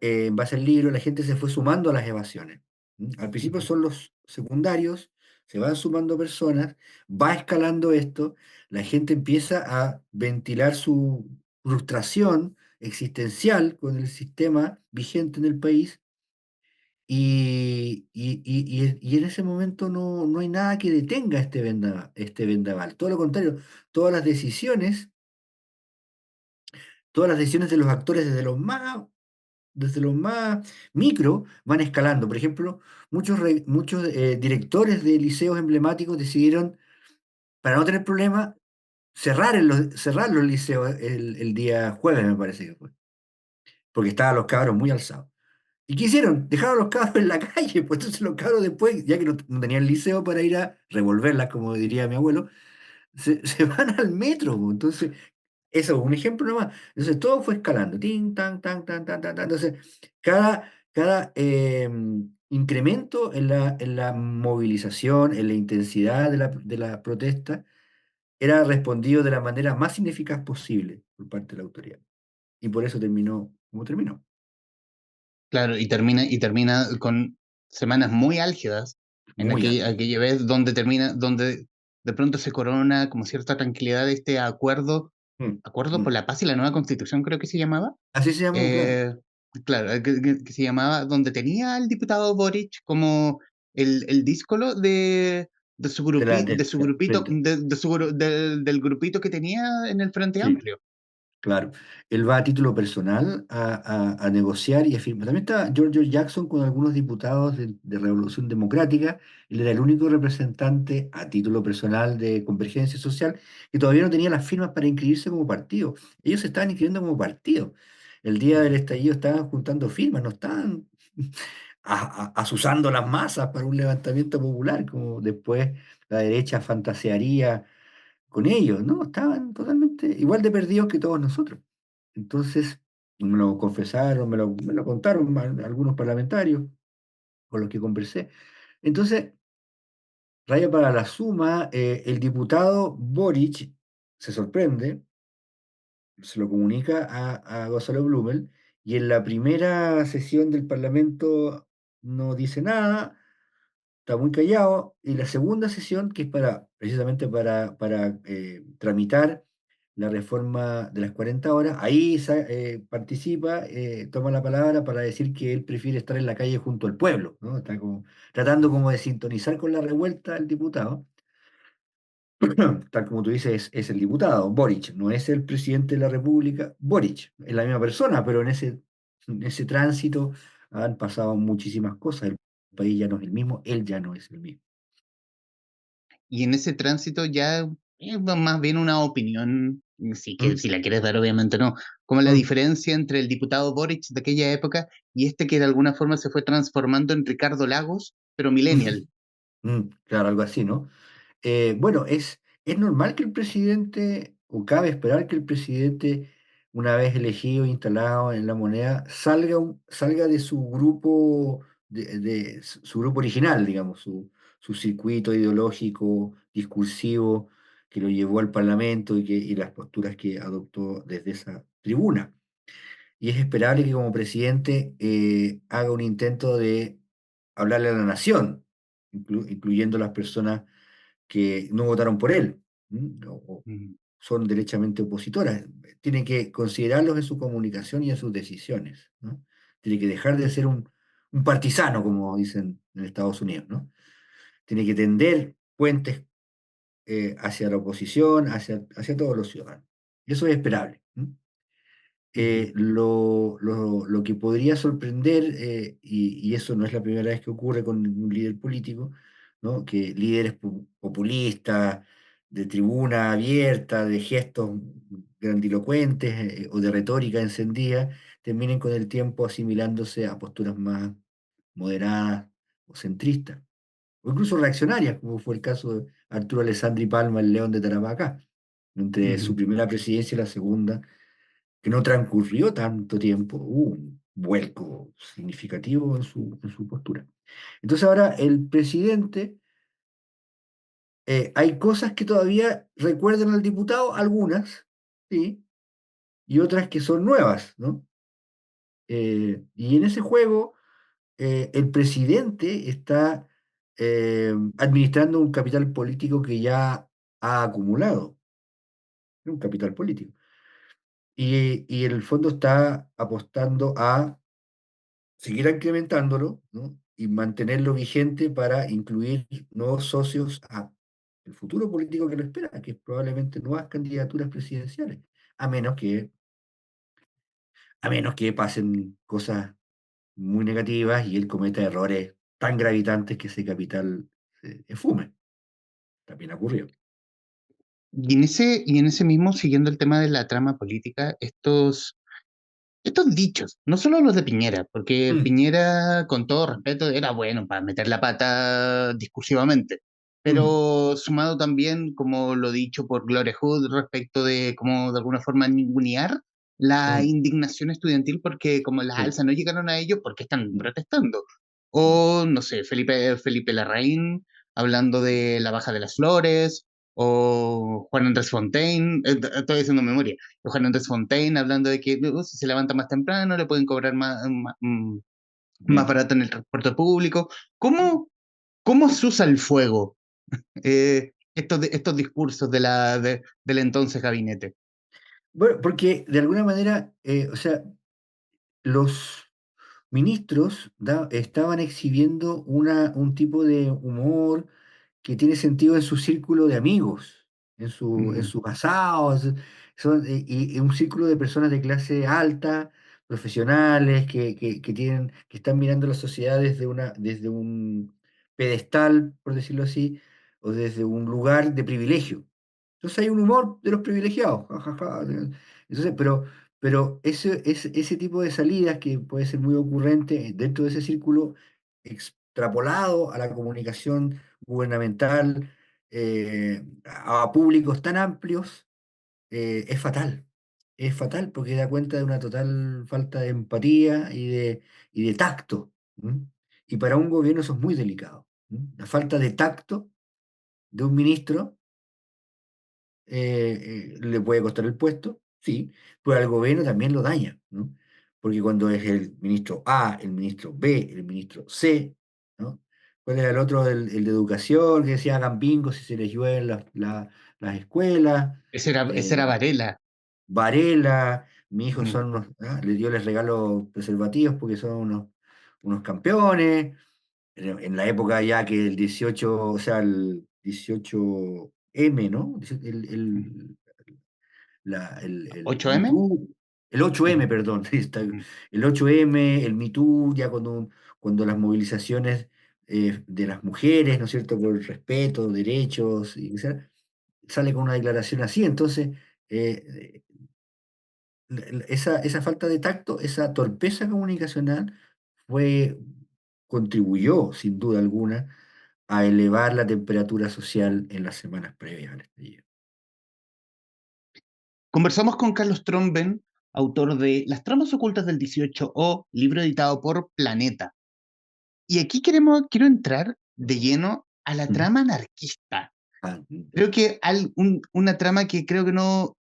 en base al libro, la gente se fue sumando a las evasiones. ¿M? Al principio Ujú. son los secundarios, se van sumando personas, va escalando esto, la gente empieza a ventilar su frustración existencial con el sistema vigente en el país y en ese momento no hay nada que detenga este vendaval. Todo lo contrario, todas las decisiones, todas las decisiones de los actores desde los más micro van escalando. Por ejemplo, muchos directores de liceos emblemáticos decidieron, para no tener problemas, cerrar los liceos el día jueves, me parece que fue, porque estaban los cabros muy alzados. ¿Y qué hicieron? Dejaron a los cabros en la calle, pues entonces los cabros después, ya que no tenían liceo para ir a revolverlas, como diría mi abuelo, se van al metro, pues. Entonces, eso, un ejemplo nomás. Entonces todo fue escalando. Tin, tan, tan, tan, tan, tan, tan. Entonces, cada incremento en la movilización, en la intensidad de la protesta, era respondido de la manera más ineficaz posible por parte de la autoridad. Y por eso terminó como terminó. Claro, y termina con semanas muy álgidas en Muy álgido. aquella vez donde de pronto se corona como cierta tranquilidad de este Mm, acuerdo por mm. la paz y la nueva constitución, creo que se llamaba. Así se llamó, claro. Eh, claro, que se llamaba, donde tenía al diputado Boric como el díscolo de su De la, de su grupito, frente. del grupito que tenía en el Frente Sí. Amplio. Claro, él va a título personal a negociar y a firmar. También está George Jackson con algunos diputados de Revolución Democrática. Él era el único representante a título personal de Convergencia Social que todavía no tenía las firmas para inscribirse como partido. Ellos se estaban inscribiendo como partido. El día del estallido estaban juntando firmas, no estaban asusando las masas para un levantamiento popular, como después la derecha fantasearía con ellos, ¿no? Estaban totalmente igual de perdidos que todos nosotros. Entonces, me lo confesaron, me lo contaron algunos parlamentarios con los que conversé. Entonces, raya para la suma, el diputado Boric se sorprende, se lo comunica a Gonzalo Blumel, y en la primera sesión del Parlamento no dice nada, está muy callado. Y la segunda sesión, que es precisamente para tramitar la reforma de las 40 horas, ahí participa, toma la palabra para decir que él prefiere estar en la calle junto al pueblo, ¿no? Está como, tratando como de sintonizar con la revuelta el diputado. Tal como tú dices, es el diputado, Boric, no es el presidente de la República, Boric, es la misma persona, pero en ese tránsito han pasado muchísimas cosas. El país ya no es el mismo, él ya no es el mismo. Y en ese tránsito ya va más bien una opinión, sí que ¿Mm? si la quieres dar, obviamente no, como la Mm, diferencia entre el diputado Boric de aquella época y este que de alguna forma se fue transformando en Ricardo Lagos, pero millennial. claro, algo así, ¿no? Bueno, es normal que el presidente, o cabe esperar que el presidente, una vez elegido e instalado en la moneda, salga de su grupo, de su grupo original, digamos, su circuito ideológico, discursivo, que lo llevó al Parlamento y las posturas que adoptó desde esa tribuna. Y es esperable que como presidente haga un intento de hablarle a la nación, incluyendo las personas que no votaron por él, o Mm, son derechamente opositoras. Tiene que considerarlos en su comunicación y en sus decisiones, ¿no? Tiene que dejar de ser un partisano, como dicen en Estados Unidos, ¿no? Tiene que tender puentes hacia la oposición, hacia todos los ciudadanos. Eso es esperable. ujú, Lo que podría sorprender, y eso no es la primera vez que ocurre con un líder político, ¿no? Que líderes populistas, de tribuna abierta, de gestos grandilocuentes o de retórica encendida, terminen con el tiempo asimilándose a posturas más moderadas o centristas, o incluso reaccionarias, como fue el caso de Arturo Alessandri Palma, el León de Tarapacá, entre su ujú. primera presidencia y la segunda, que no transcurrió tanto tiempo, hubo un vuelco significativo en su postura. Entonces ahora el presidente, hay cosas que todavía recuerdan al diputado, algunas, ¿sí? Y otras que son nuevas, ¿no? Y en ese juego, el presidente está administrando un capital político que ya ha acumulado, un capital político. Y en el fondo está apostando a seguir incrementándolo, ¿no? Y mantenerlo vigente para incluir nuevos socios a el futuro político que lo espera, que es probablemente nuevas candidaturas presidenciales, a menos que, a menos que pasen cosas muy negativas y él cometa errores tan gravitantes que ese capital se esfume. También ocurrió. Y en ese mismo, siguiendo el tema de la trama política, estos dichos, no solo los de Piñera, porque Mm, Piñera, con todo respeto, era bueno para meter la pata discursivamente, mm, pero sumado también, como lo dicho por Gloria Hood, respecto de cómo de alguna forma ningunear la mm, indignación estudiantil porque como las sí, alzas no llegaron a ellos, porque están mm, protestando. mm, O, no sé, Felipe Larraín hablando de la baja de las flores, o Juan Andrés Fontaine, estoy haciendo memoria, Juan Andrés Fontaine hablando de que si se levanta más temprano le pueden cobrar más mm. barato en el transporte público. ¿Cómo se usa el fuego estos discursos del entonces gabinete? Bueno, porque de alguna manera, o sea, los ministros estaban exhibiendo un tipo de humor que tiene sentido en su círculo de amigos, en Mm. sus asados, y un círculo de personas de clase alta, profesionales, que están mirando la sociedad desde un pedestal, por decirlo así, o desde un lugar de privilegio. Entonces hay un humor de los privilegiados. Ja, ja, ja. Entonces, pero ese tipo de salidas que puede ser muy ocurrente dentro de ese círculo, extrapolado a la comunicación gubernamental, a públicos tan amplios, es fatal. Es fatal porque da cuenta de una total falta de empatía y de tacto. ¿M? Y para un gobierno eso es muy delicado. ¿M? La falta de tacto de un ministro le puede costar el puesto, sí, pero al gobierno también lo daña, ¿no? Porque cuando es el ministro A, el ministro B, el ministro C, ¿no? ¿Cuál era el otro, el de educación, que decía hagan bingo si se les llueven las escuelas? Ese era eh, Varela. Varela, mi hijo Mm. son unos, yo les regalo preservativos porque son unos campeones. En la época ya que el 18, o sea, el 18M, ¿no? Mm. El Me 8M. Too, el 8M, Mm. perdón, Mm. el 8M, el Me Too, ya cuando las movilizaciones de las mujeres, ¿no es cierto?, por el respeto, derechos, y etcétera, sale con una declaración así. Entonces, eh, esa falta de tacto, esa torpeza comunicacional fue, contribuyó, sin duda alguna, a elevar la temperatura social en las semanas previas al estallido. Conversamos con Carlos Tromben, autor de Las tramas ocultas del 18 o libro editado por Planeta. Y aquí quiero entrar de lleno a la Ujú. trama anarquista. Ah, Creo que una trama que creo que no,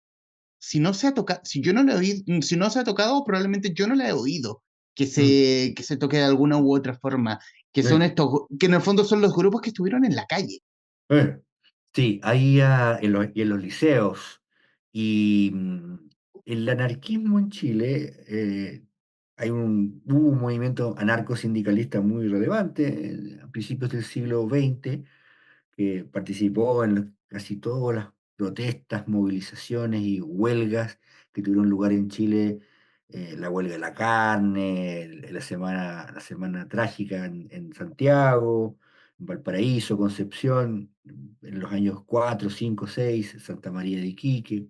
si no se ha tocado, si yo no la he oído, si no se ha tocado, probablemente yo no la he oído, que mm, se toque de alguna u otra forma, que son eh, estos, que en el fondo son los grupos que estuvieron en la calle. eh. Sí, ahí y en los liceos. Y el anarquismo en Chile, hubo un movimiento anarcosindicalista muy relevante a principios del siglo XX, que participó en casi todas las protestas, movilizaciones y huelgas que tuvieron lugar en Chile, la huelga de la carne, la semana trágica en Santiago, en Valparaíso, Concepción, en los años 4, 5, 6, Santa María de Iquique,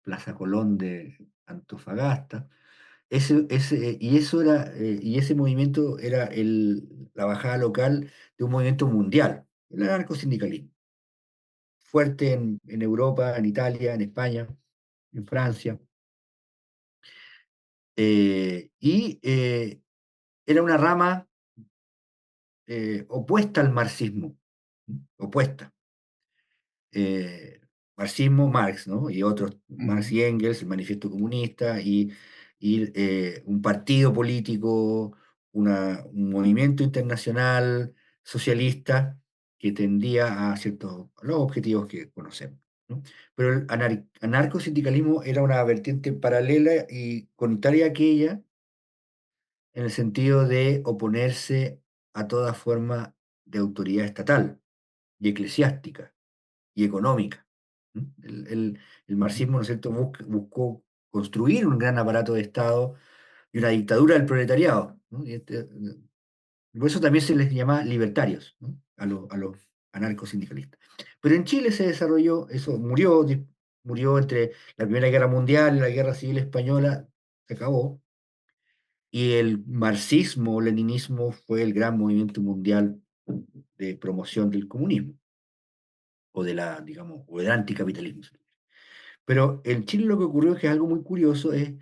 Plaza Colón de Antofagasta. Y ese movimiento era la bajada local de un movimiento mundial, el anarcosindicalismo fuerte en Europa, en Italia, en España, en Francia. Y era una rama opuesta al marxismo, ¿m? Opuesta. eh, Marxismo, Marx, ¿no? Y otros, Marx Ujú. y Engels, el Manifiesto Comunista, y un partido político, un movimiento internacional socialista que tendía a ciertos a los objetivos que conocemos, ¿no? Pero el anarcosindicalismo era una vertiente paralela y contraria a aquella en el sentido de oponerse a toda forma de autoridad estatal y eclesiástica y económica. ¿No? El marxismo, ¿no es cierto?, buscó construir un gran aparato de Estado y una dictadura del proletariado, ¿no? Por eso también se les llama libertarios, ¿no? A los anarcosindicalistas. Pero en Chile se desarrolló, eso murió entre la Primera Guerra Mundial y la Guerra Civil Española, se acabó, y el marxismo-leninismo fue el gran movimiento mundial de promoción del comunismo, o de la, digamos, o del anticapitalismo. Pero en Chile lo que ocurrió es que algo muy curioso es,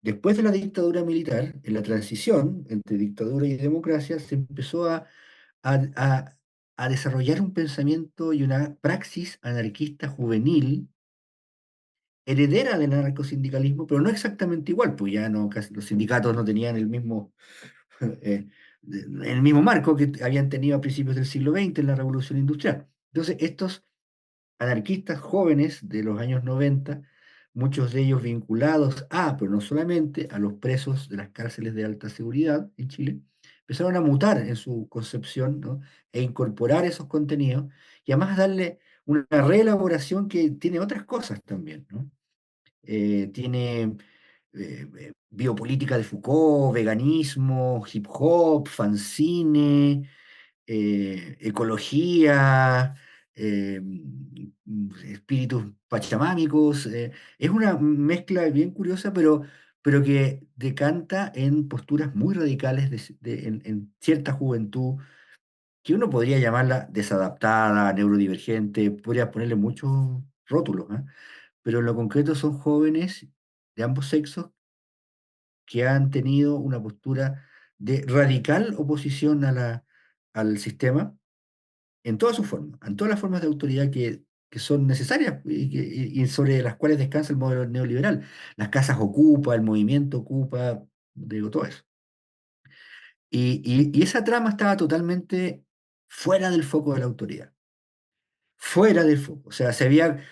después de la dictadura militar, en la transición entre dictadura y democracia, se empezó a, a- a desarrollar un pensamiento y una praxis anarquista juvenil, heredera del anarcosindicalismo, pero no exactamente igual, pues ya no, los sindicatos no tenían eh, el mismo marco que habían tenido a principios del siglo XX en la Revolución Industrial. Entonces, estos anarquistas jóvenes de los años 90, muchos de ellos vinculados pero no solamente, a los presos de las cárceles de alta seguridad en Chile, empezaron a mutar en su concepción, ¿no? E incorporar esos contenidos y además darle una reelaboración que tiene otras cosas también, ¿no? Tiene biopolítica de Foucault, veganismo, hip hop, fanzine, ecología, espíritus pachamámicos. Es una mezcla bien curiosa, pero que decanta en posturas muy radicales en cierta juventud, que uno podría llamarla desadaptada, neurodivergente, podría ponerle muchos rótulos, ¿ah? Pero en lo concreto son jóvenes de ambos sexos que han tenido una postura de radical oposición al sistema en todas sus formas, en todas las formas de autoridad que son necesarias y sobre las cuales descansa el modelo neoliberal. Las casas ocupa, el movimiento ocupa, digo, todo eso. Y esa trama estaba totalmente fuera del foco de la autoridad, fuera del foco. O sea, se había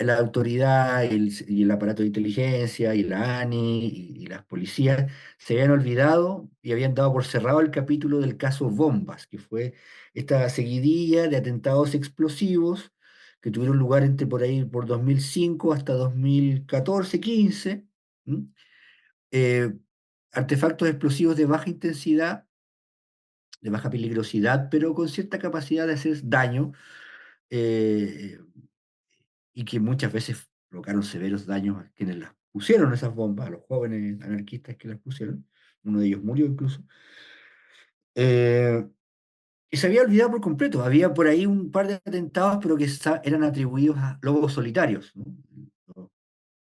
la autoridad y el aparato de inteligencia y la ANI y las policías se habían olvidado y habían dado por cerrado el capítulo del caso Bombas, que fue esta seguidilla de atentados explosivos que tuvieron lugar entre por ahí por 2005 hasta 2014-15. ¿M? Eh, Artefactos explosivos de baja intensidad, de baja peligrosidad, pero con cierta capacidad de hacer daño, eh, y que muchas veces provocaron severos daños a quienes las pusieron esas bombas, a los jóvenes anarquistas que las pusieron. Uno de ellos murió incluso. Eh, y se había olvidado por completo. Había por ahí un par de atentados, pero que eran atribuidos a lobos solitarios, ¿no?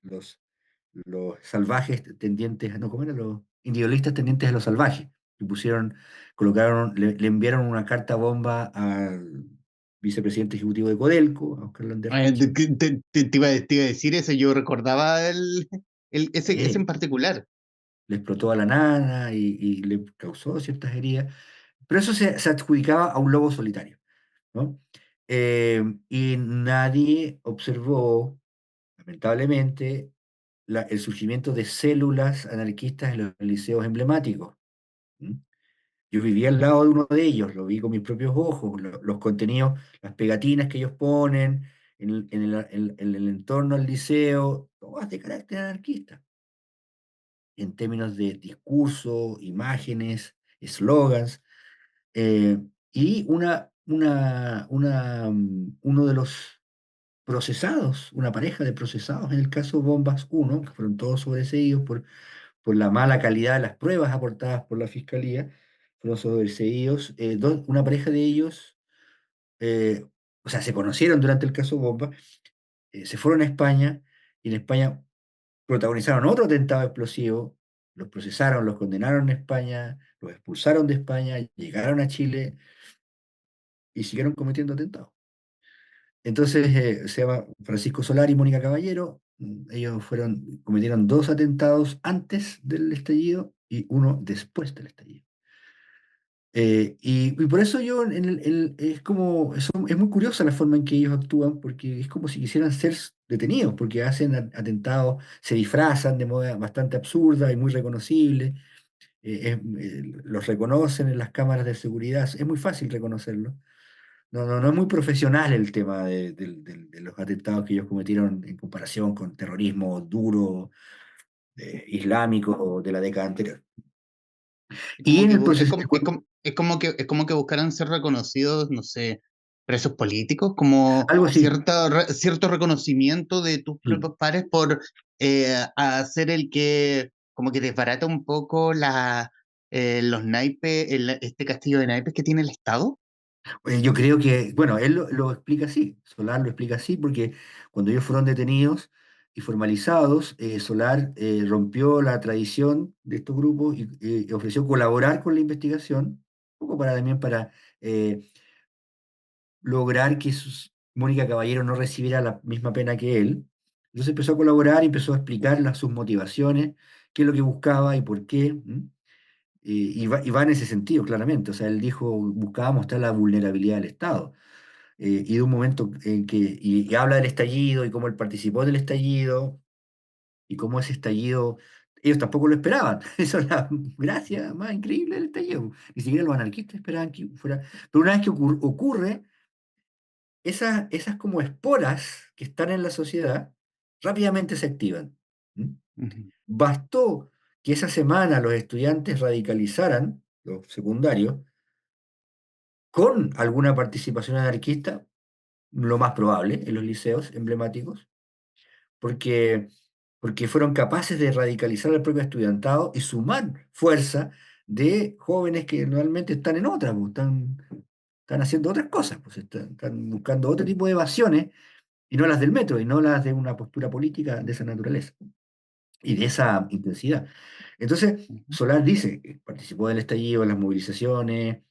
Los, los salvajes tendientes, no, ¿cómo eran? Los individualistas tendientes a lo salvaje, que le enviaron una carta bomba al vicepresidente ejecutivo de Codelco, a Oscar Landerneche. Te iba a decir eso, yo recordaba ese en Sí, particular. le explotó a la nana y le causó ciertas heridas, pero eso se adjudicaba a un lobo solitario, ¿no? Y nadie observó, lamentablemente, el surgimiento de células anarquistas en los liceos emblemáticos. ¿M? Yo viví al lado de uno de ellos, lo vi con mis propios ojos, los contenidos, las pegatinas que ellos ponen en el entorno al liceo, todas de carácter anarquista en términos de discurso, imágenes, eslogans, eh, y uno de los procesados, una pareja de procesados en el caso Bombas uno que fueron todos sobreseídos por la mala calidad de las pruebas aportadas por la fiscalía, fueron sobreseídos, una pareja de ellos, eh, o sea, se conocieron durante el caso Bomba, se fueron a España y en España protagonizaron otro atentado explosivo, los procesaron, los condenaron en España, los expulsaron de España, llegaron a Chile y siguieron cometiendo atentados. Entonces, se llama Francisco Solar y Mónica Caballero, ellos cometieron dos atentados antes del estallido y uno después del estallido. Y por eso yo, es como, es muy curiosa la forma en que ellos actúan, porque es como si quisieran ser detenidos, porque hacen atentados, se disfrazan de modo bastante absurda y muy reconocible, los reconocen en las cámaras de seguridad, es muy fácil reconocerlo. No es muy profesional el tema de los atentados que ellos cometieron en comparación con terrorismo duro, islámico o de la década anterior. Es Y como en que el proceso, es como que buscaran ser reconocidos, no sé, presos políticos, como algo así. cierto reconocimiento de tus Sí. propios pares por hacer el que como que desbarata un poco los naipes, este castillo de naipes que tiene el Estado. Yo creo que, bueno, él lo explica así, Solar lo explica así, porque cuando ellos fueron detenidos y formalizados, Solar rompió la tradición de estos grupos y ofreció colaborar con la investigación, un poco para también para eh, lograr que Mónica Caballero no recibiera la misma pena que él. Entonces empezó a colaborar y empezó a explicar sus motivaciones, qué es lo que buscaba y por qué. ¿M? Y va en ese sentido, claramente. O sea, él dijo, buscaba mostrar la vulnerabilidad del Estado. Y de un momento en que, y habla del estallido y cómo él participó del estallido y cómo ese estallido, ellos tampoco lo esperaban. Eso es la gracia más increíble del estallido. Ni siquiera los anarquistas esperaban que fuera. Pero una vez que ocurre, esas como esporas que están en la sociedad rápidamente se activan. ¿M? Ujú, Bastó que esa semana los estudiantes radicalizaran, los secundarios, con alguna participación anarquista, lo más probable en los liceos emblemáticos, porque, porque fueron capaces de radicalizar al propio estudiantado y sumar fuerza de jóvenes que normalmente están en otras, pues, están haciendo otras cosas, pues, están buscando otro tipo de evasiones y no las del metro, y no las de una postura política de esa naturaleza y de esa intensidad. Entonces, ujú. Solás dice que participó del estallido, en las movilizaciones,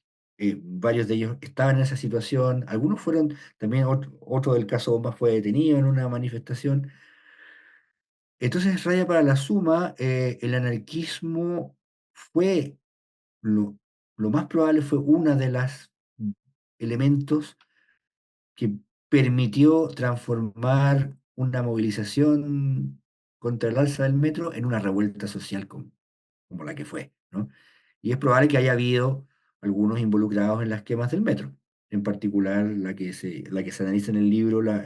varios de ellos estaban en esa situación, algunos fueron, también otro del caso Bomba fue detenido en una manifestación. Entonces, raya para la suma, el anarquismo fue, lo, lo más probable fue una de las elementos que permitió transformar una movilización contra el alza del metro en una revuelta social como la que fue, ¿no? Y es probable que haya habido algunos involucrados en las quemas del metro, en particular la que se analiza en el libro, la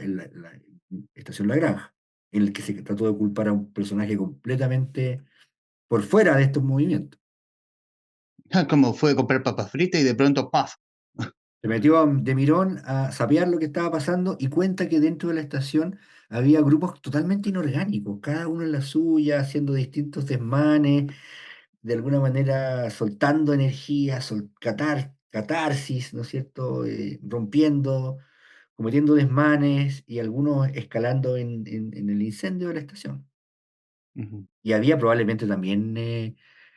Estación La Granja, en el que se trató de culpar a un personaje completamente por fuera de estos movimientos. Como fue comprar papas fritas y de pronto, ¡paf! Se metió de mirón a sapear lo que estaba pasando y cuenta que dentro de la estación había grupos totalmente inorgánicos, cada uno en la suya, haciendo distintos desmanes, de alguna manera soltando energía, catarsis, ¿no es cierto? Rompiendo, cometiendo desmanes y algunos escalando en el incendio de la estación. Ujú. Y había probablemente también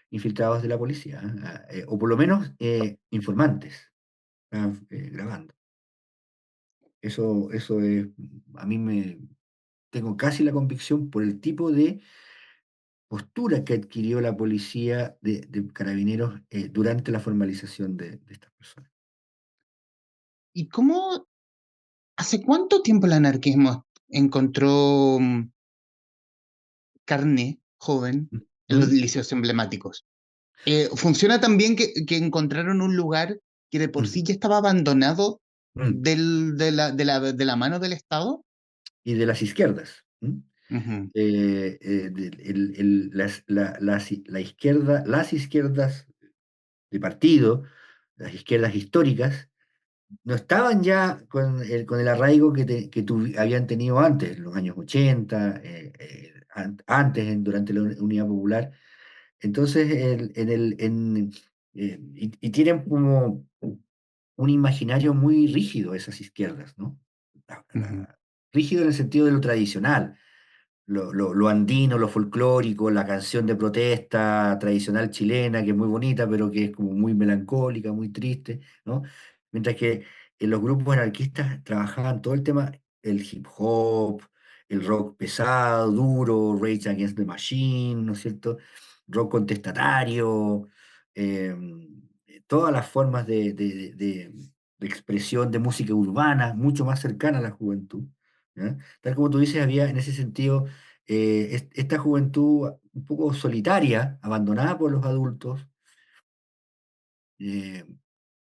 infiltrados de la policía, o por lo menos informantes, grabando. Eso es, a mí tengo casi la convicción por el tipo de postura que adquirió la policía de carabineros durante la formalización de estas personas. ¿Y cómo, hace cuánto tiempo el anarquismo encontró carne joven en los ¿Mm? liceos emblemáticos? Funciona también que encontraron un lugar que de por Mm, sí ya estaba abandonado mm. de la mano del Estado. Y de las izquierdas. Ujú, La izquierda, las izquierdas de partido, las izquierdas históricas, no estaban ya con el arraigo habían tenido antes, en los años 80, antes, durante la Unidad Popular. Entonces, y tienen como un imaginario muy rígido esas izquierdas, ¿no? ujú, Rígido en el sentido de lo tradicional, lo andino, lo folclórico, la canción de protesta tradicional chilena, que es muy bonita, pero que es como muy melancólica, muy triste, ¿no? Mientras que los grupos anarquistas trabajaban todo el tema, el hip hop, el rock pesado, duro, Rage Against the Machine, ¿no es cierto? Rock contestatario, eh, todas las formas de expresión de música urbana, mucho más cercana a la juventud. ¿Ya? Tal como tú dices, había en ese sentido esta juventud un poco solitaria, abandonada por los adultos, eh,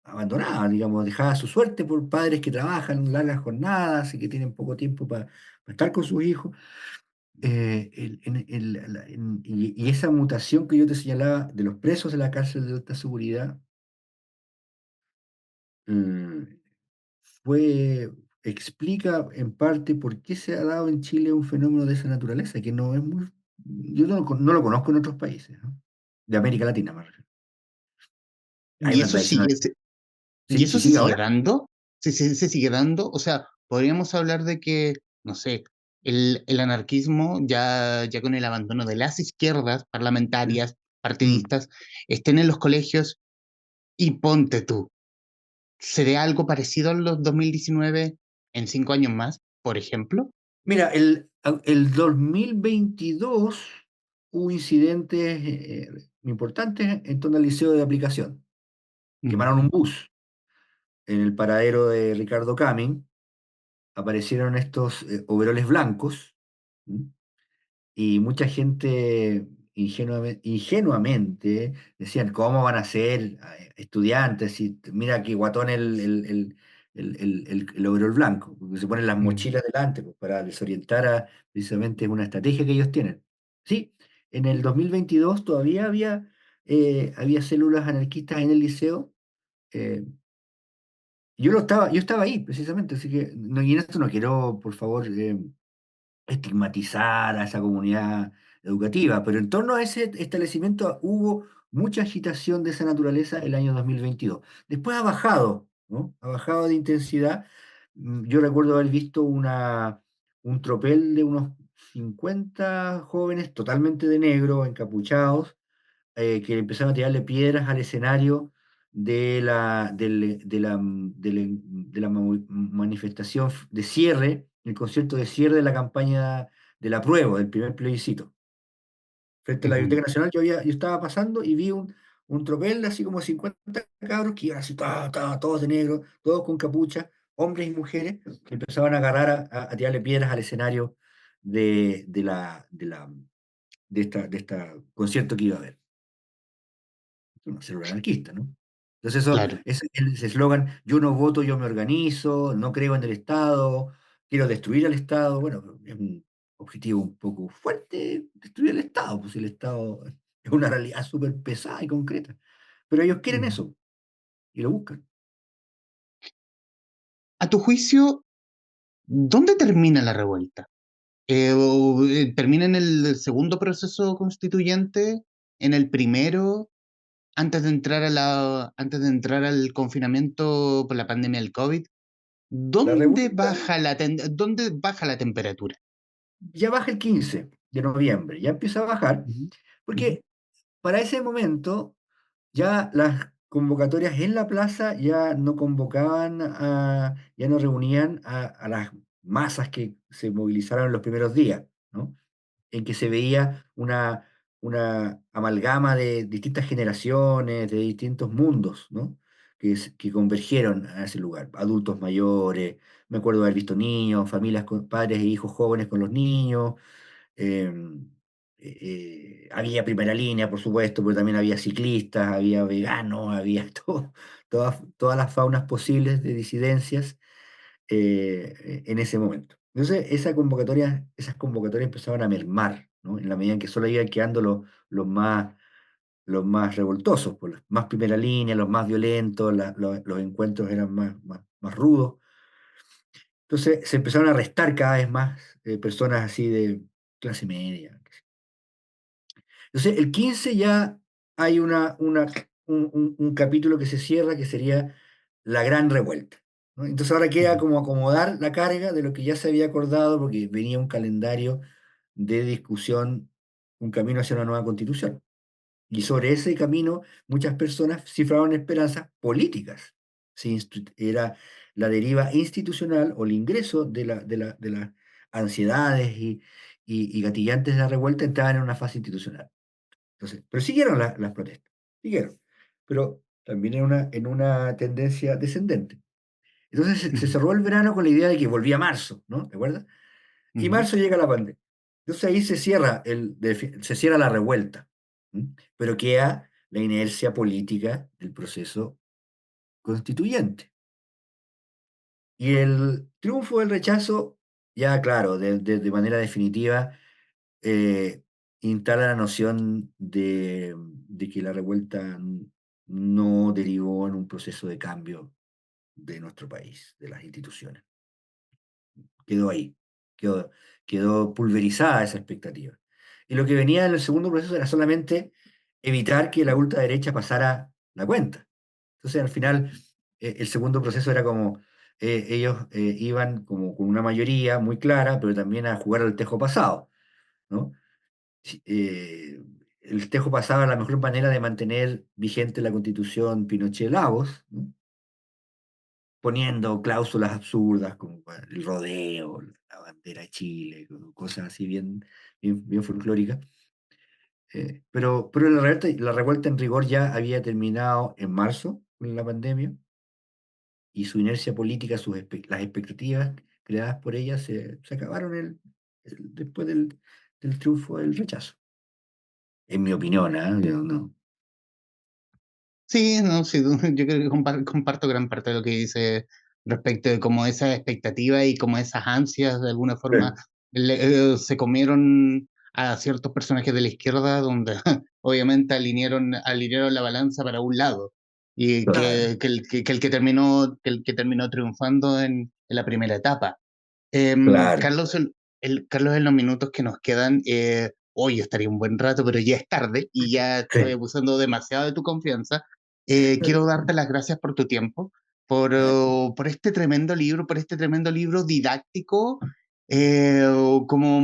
abandonada, digamos, dejada a su suerte por padres que trabajan largas jornadas y que tienen poco tiempo para estar con sus hijos. Y esa mutación que yo te señalaba de los presos de la cárcel de alta seguridad, mm, fue, explica en parte por qué se ha dado en Chile un fenómeno de esa naturaleza, que no es muy, yo no lo conozco en otros países, ¿no? De América Latina, me refiero. Hay Y una eso tradición. sigue, y Sí, eso sí, se sigue sigue ahora. dando, se sigue dando, o sea, podríamos hablar de que, no sé, el anarquismo, ya con el abandono de las izquierdas ¿Sí? parlamentarias, Mm. partidistas, estén en los colegios y ponte tú, ¿sería algo parecido a los 2019 en 5 años más, por ejemplo? Mira, el 2022 hubo incidentes importantes en torno al liceo de aplicación. Ujú, Quemaron un bus en el paradero de Ricardo Camin, aparecieron estos overoles blancos, ¿m? Y mucha gente ingenuamente decían, ¿cómo van a ser estudiantes? Si, mira qué guatón el overol blanco, porque se ponen las ujú, mochilas delante pues, para desorientar a, precisamente es una estrategia que ellos tienen. Sí, en el 2022 todavía había células anarquistas en el liceo. eh, yo estaba ahí precisamente, así que y en esto no quiero, por favor, estigmatizar a esa comunidad educativa, pero en torno a ese establecimiento hubo mucha agitación de esa naturaleza el año 2022. Después ha bajado, ¿no? Ha bajado de intensidad. Yo recuerdo haber visto un tropel de unos 50 jóvenes totalmente de negro, encapuchados, que empezaron a tirarle piedras al escenario de la manifestación de cierre, el concierto de cierre de la campaña del apruebo, del primer plebiscito. Frente a la ujú. Biblioteca Nacional, yo estaba pasando y vi un tropel, así como 50 cabros, que iban así, todos de negro, todos con capucha, hombres y mujeres, que empezaban a agarrar, a tirarle piedras al escenario de, de la, de la, de esta concierto que iba a haber una célula anarquista, ¿no? Entonces eso Claro. es el eslogan, yo no voto, yo me organizo, no creo en el Estado, quiero destruir al Estado. Bueno, es un objetivo un poco fuerte destruir el Estado, pues el Estado es una realidad súper pesada y concreta. Pero ellos quieren Ujú. eso y lo buscan. A tu juicio, ¿dónde termina la revuelta? ¿Termina en el segundo proceso constituyente? ¿En el primero? Antes de entrar al confinamiento por la pandemia del COVID, La revuelta ¿dónde baja la temperatura? ya baja el 15 de noviembre, ya empieza a bajar, Ujú, ujú, porque para ese momento ya las convocatorias en la plaza ya no convocaban ya no reunían a las masas que se movilizaron en los primeros días, ¿no? En que se veía una amalgama de distintas generaciones, de distintos mundos, ¿no? Que convergieron a ese lugar. Adultos mayores, me acuerdo de haber visto niños, familias con padres e hijos jóvenes con los niños, Em, había primera línea, por supuesto, pero también había ciclistas, había veganos, había todas las faunas posibles de disidencias en ese momento. Entonces, esas convocatorias empezaban a mermar, ¿no? En la medida en que solo iban quedando los más revoltosos, pues, los más primera línea, los más violentos, los encuentros eran más rudos. Entonces, se empezaron a arrestar cada vez más personas así de clase media. Entonces, el 15 ya hay un capítulo que se cierra que sería la gran revuelta, ¿no? Entonces ahora queda ujú, como acomodar la carga de lo que ya se había acordado porque venía un calendario de discusión, un camino hacia una nueva constitución. Y sobre ese camino muchas personas cifraron esperanzas políticas. Era la deriva institucional o el ingreso de las ansiedades y gatillantes de la revuelta entraban en una fase institucional. Entonces, pero siguieron las protestas, siguieron. Pero también en una tendencia descendente. Entonces se Ujú, cerró el verano con la idea de que volvía marzo, ¿no? ¿Te acuerdas? Y ujú. marzo llega la pandemia. Entonces ahí se cierra la revuelta, ¿m? Pero queda la inercia política del proceso constituyente. Y el triunfo del rechazo, ya claro, de manera definitiva, eh, instala la noción de que la revuelta no derivó en un proceso de cambio de nuestro país, de las instituciones. Quedó ahí, quedó, quedó pulverizada esa expectativa. Y lo que venía en el segundo proceso era solamente evitar que la ultraderecha pasara la cuenta. Entonces, al final, el segundo proceso era como ellos iban como con una mayoría muy clara, pero también a jugar al tejo pasado, ¿no? Si- eh, el tejo pasado era la mejor manera de mantener vigente la constitución Pinochet-Lagos, ¿no? Poniendo cláusulas absurdas como el rodeo, la bandera de Chile, cosas así bien folclóricas. Pero la revuelta en rigor ya había terminado en marzo con la pandemia y su inercia política, las expectativas creadas por ella se acabaron después del triunfo del rechazo. En mi opinión, ¿ah? Yo no. Sí, no, sí, yo creo que comparto gran parte de lo que dice respecto de cómo esas expectativas y cómo esas ansias de alguna forma Sí. se comieron a ciertos personajes de la izquierda, donde obviamente alinearon la balanza para un lado y Claro, que el que terminó triunfando en la primera etapa. claro. Carlos, Carlos, en los minutos que nos quedan, hoy estaría un buen rato, pero ya es tarde y ya estoy Sí. abusando demasiado de tu confianza. Quiero darte las gracias por tu tiempo, por por este tremendo libro didáctico, como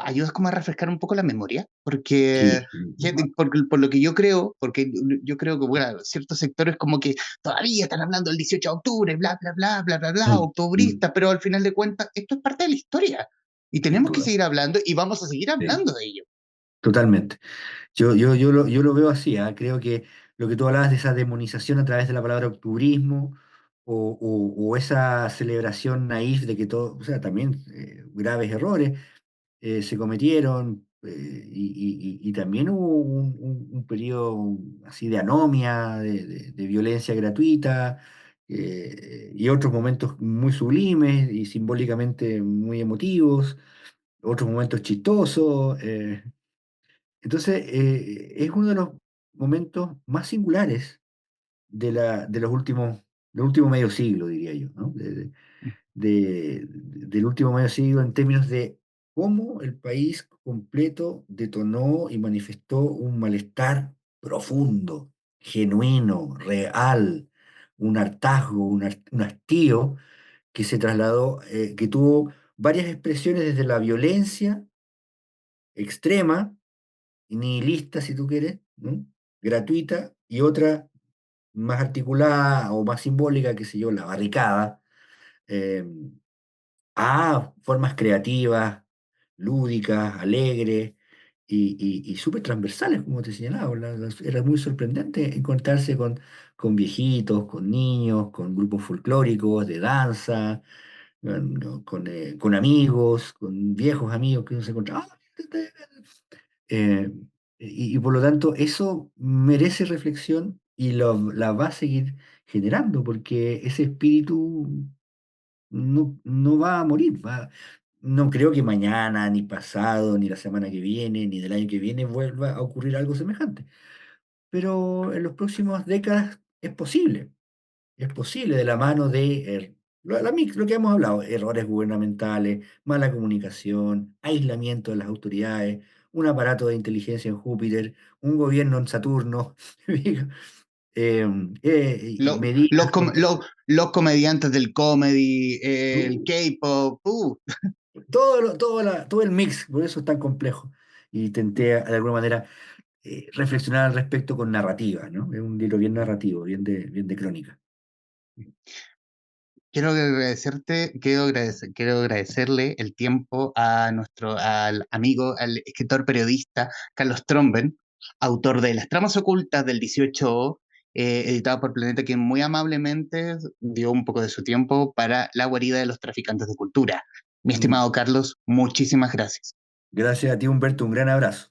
ayudas como a refrescar un poco la memoria, porque, Sí. por lo que yo creo, porque yo creo que, bueno, ciertos sectores como que todavía están hablando del 18 de octubre, bla, bla, bla, bla, bla, bla, Mm, mm, octubristas, pero al final de cuentas esto es parte de la historia y sin tenemos que duda. seguir hablando y vamos a seguir Sí, hablando de ello. totalmente. Yo lo veo así, ¿ah? Creo que lo que tú hablabas de esa demonización a través de la palabra octubrismo o esa celebración naif de que todo, o sea, también graves errores se cometieron y también hubo un periodo así de anomia, de violencia gratuita y otros momentos muy sublimes y simbólicamente muy emotivos, otros momentos chistosos. Entonces, es uno de los momentos más singulares del último medio siglo, diría yo, ¿no? Del último medio siglo en términos de cómo el país completo detonó y manifestó un malestar profundo, genuino, real, un hartazgo, un hastío que se trasladó, que tuvo varias expresiones desde la violencia extrema nihilista, si tú quieres, ¿no? Gratuita, y otra más articulada o más simbólica, qué sé yo, la barricada, eh, a formas creativas, lúdicas, alegres y súper transversales, como te señalaba. Era muy sorprendente encontrarse con viejitos, con niños, con grupos folclóricos de danza, con amigos, con viejos amigos que uno se encontraba. Eh, y por lo tanto, eso merece reflexión y la va a seguir generando, porque ese espíritu no va a morir. No creo que mañana, ni pasado, ni la semana que viene, ni del año que viene vuelva a ocurrir algo semejante. Pero en las próximas décadas es posible de la mano de lo que hemos hablado, errores gubernamentales, mala comunicación, aislamiento de las autoridades, un aparato de inteligencia en Júpiter, un gobierno en Saturno, y Lo- medidas los comediantes del comedy, el uh, K-pop, todo el mix, por eso es tan complejo. Y intenté de alguna manera reflexionar al respecto con narrativa, ¿no? Es un libro bien narrativo, bien de crónica. quiero agradecerle el tiempo a al amigo, al escritor periodista Carlos Tromben, autor de Las tramas ocultas del 18, editado por Planeta, quien muy amablemente dio un poco de su tiempo para la guarida de los traficantes de cultura. Mi Mm, estimado Carlos, muchísimas gracias. Gracias a ti, Humberto, un gran abrazo.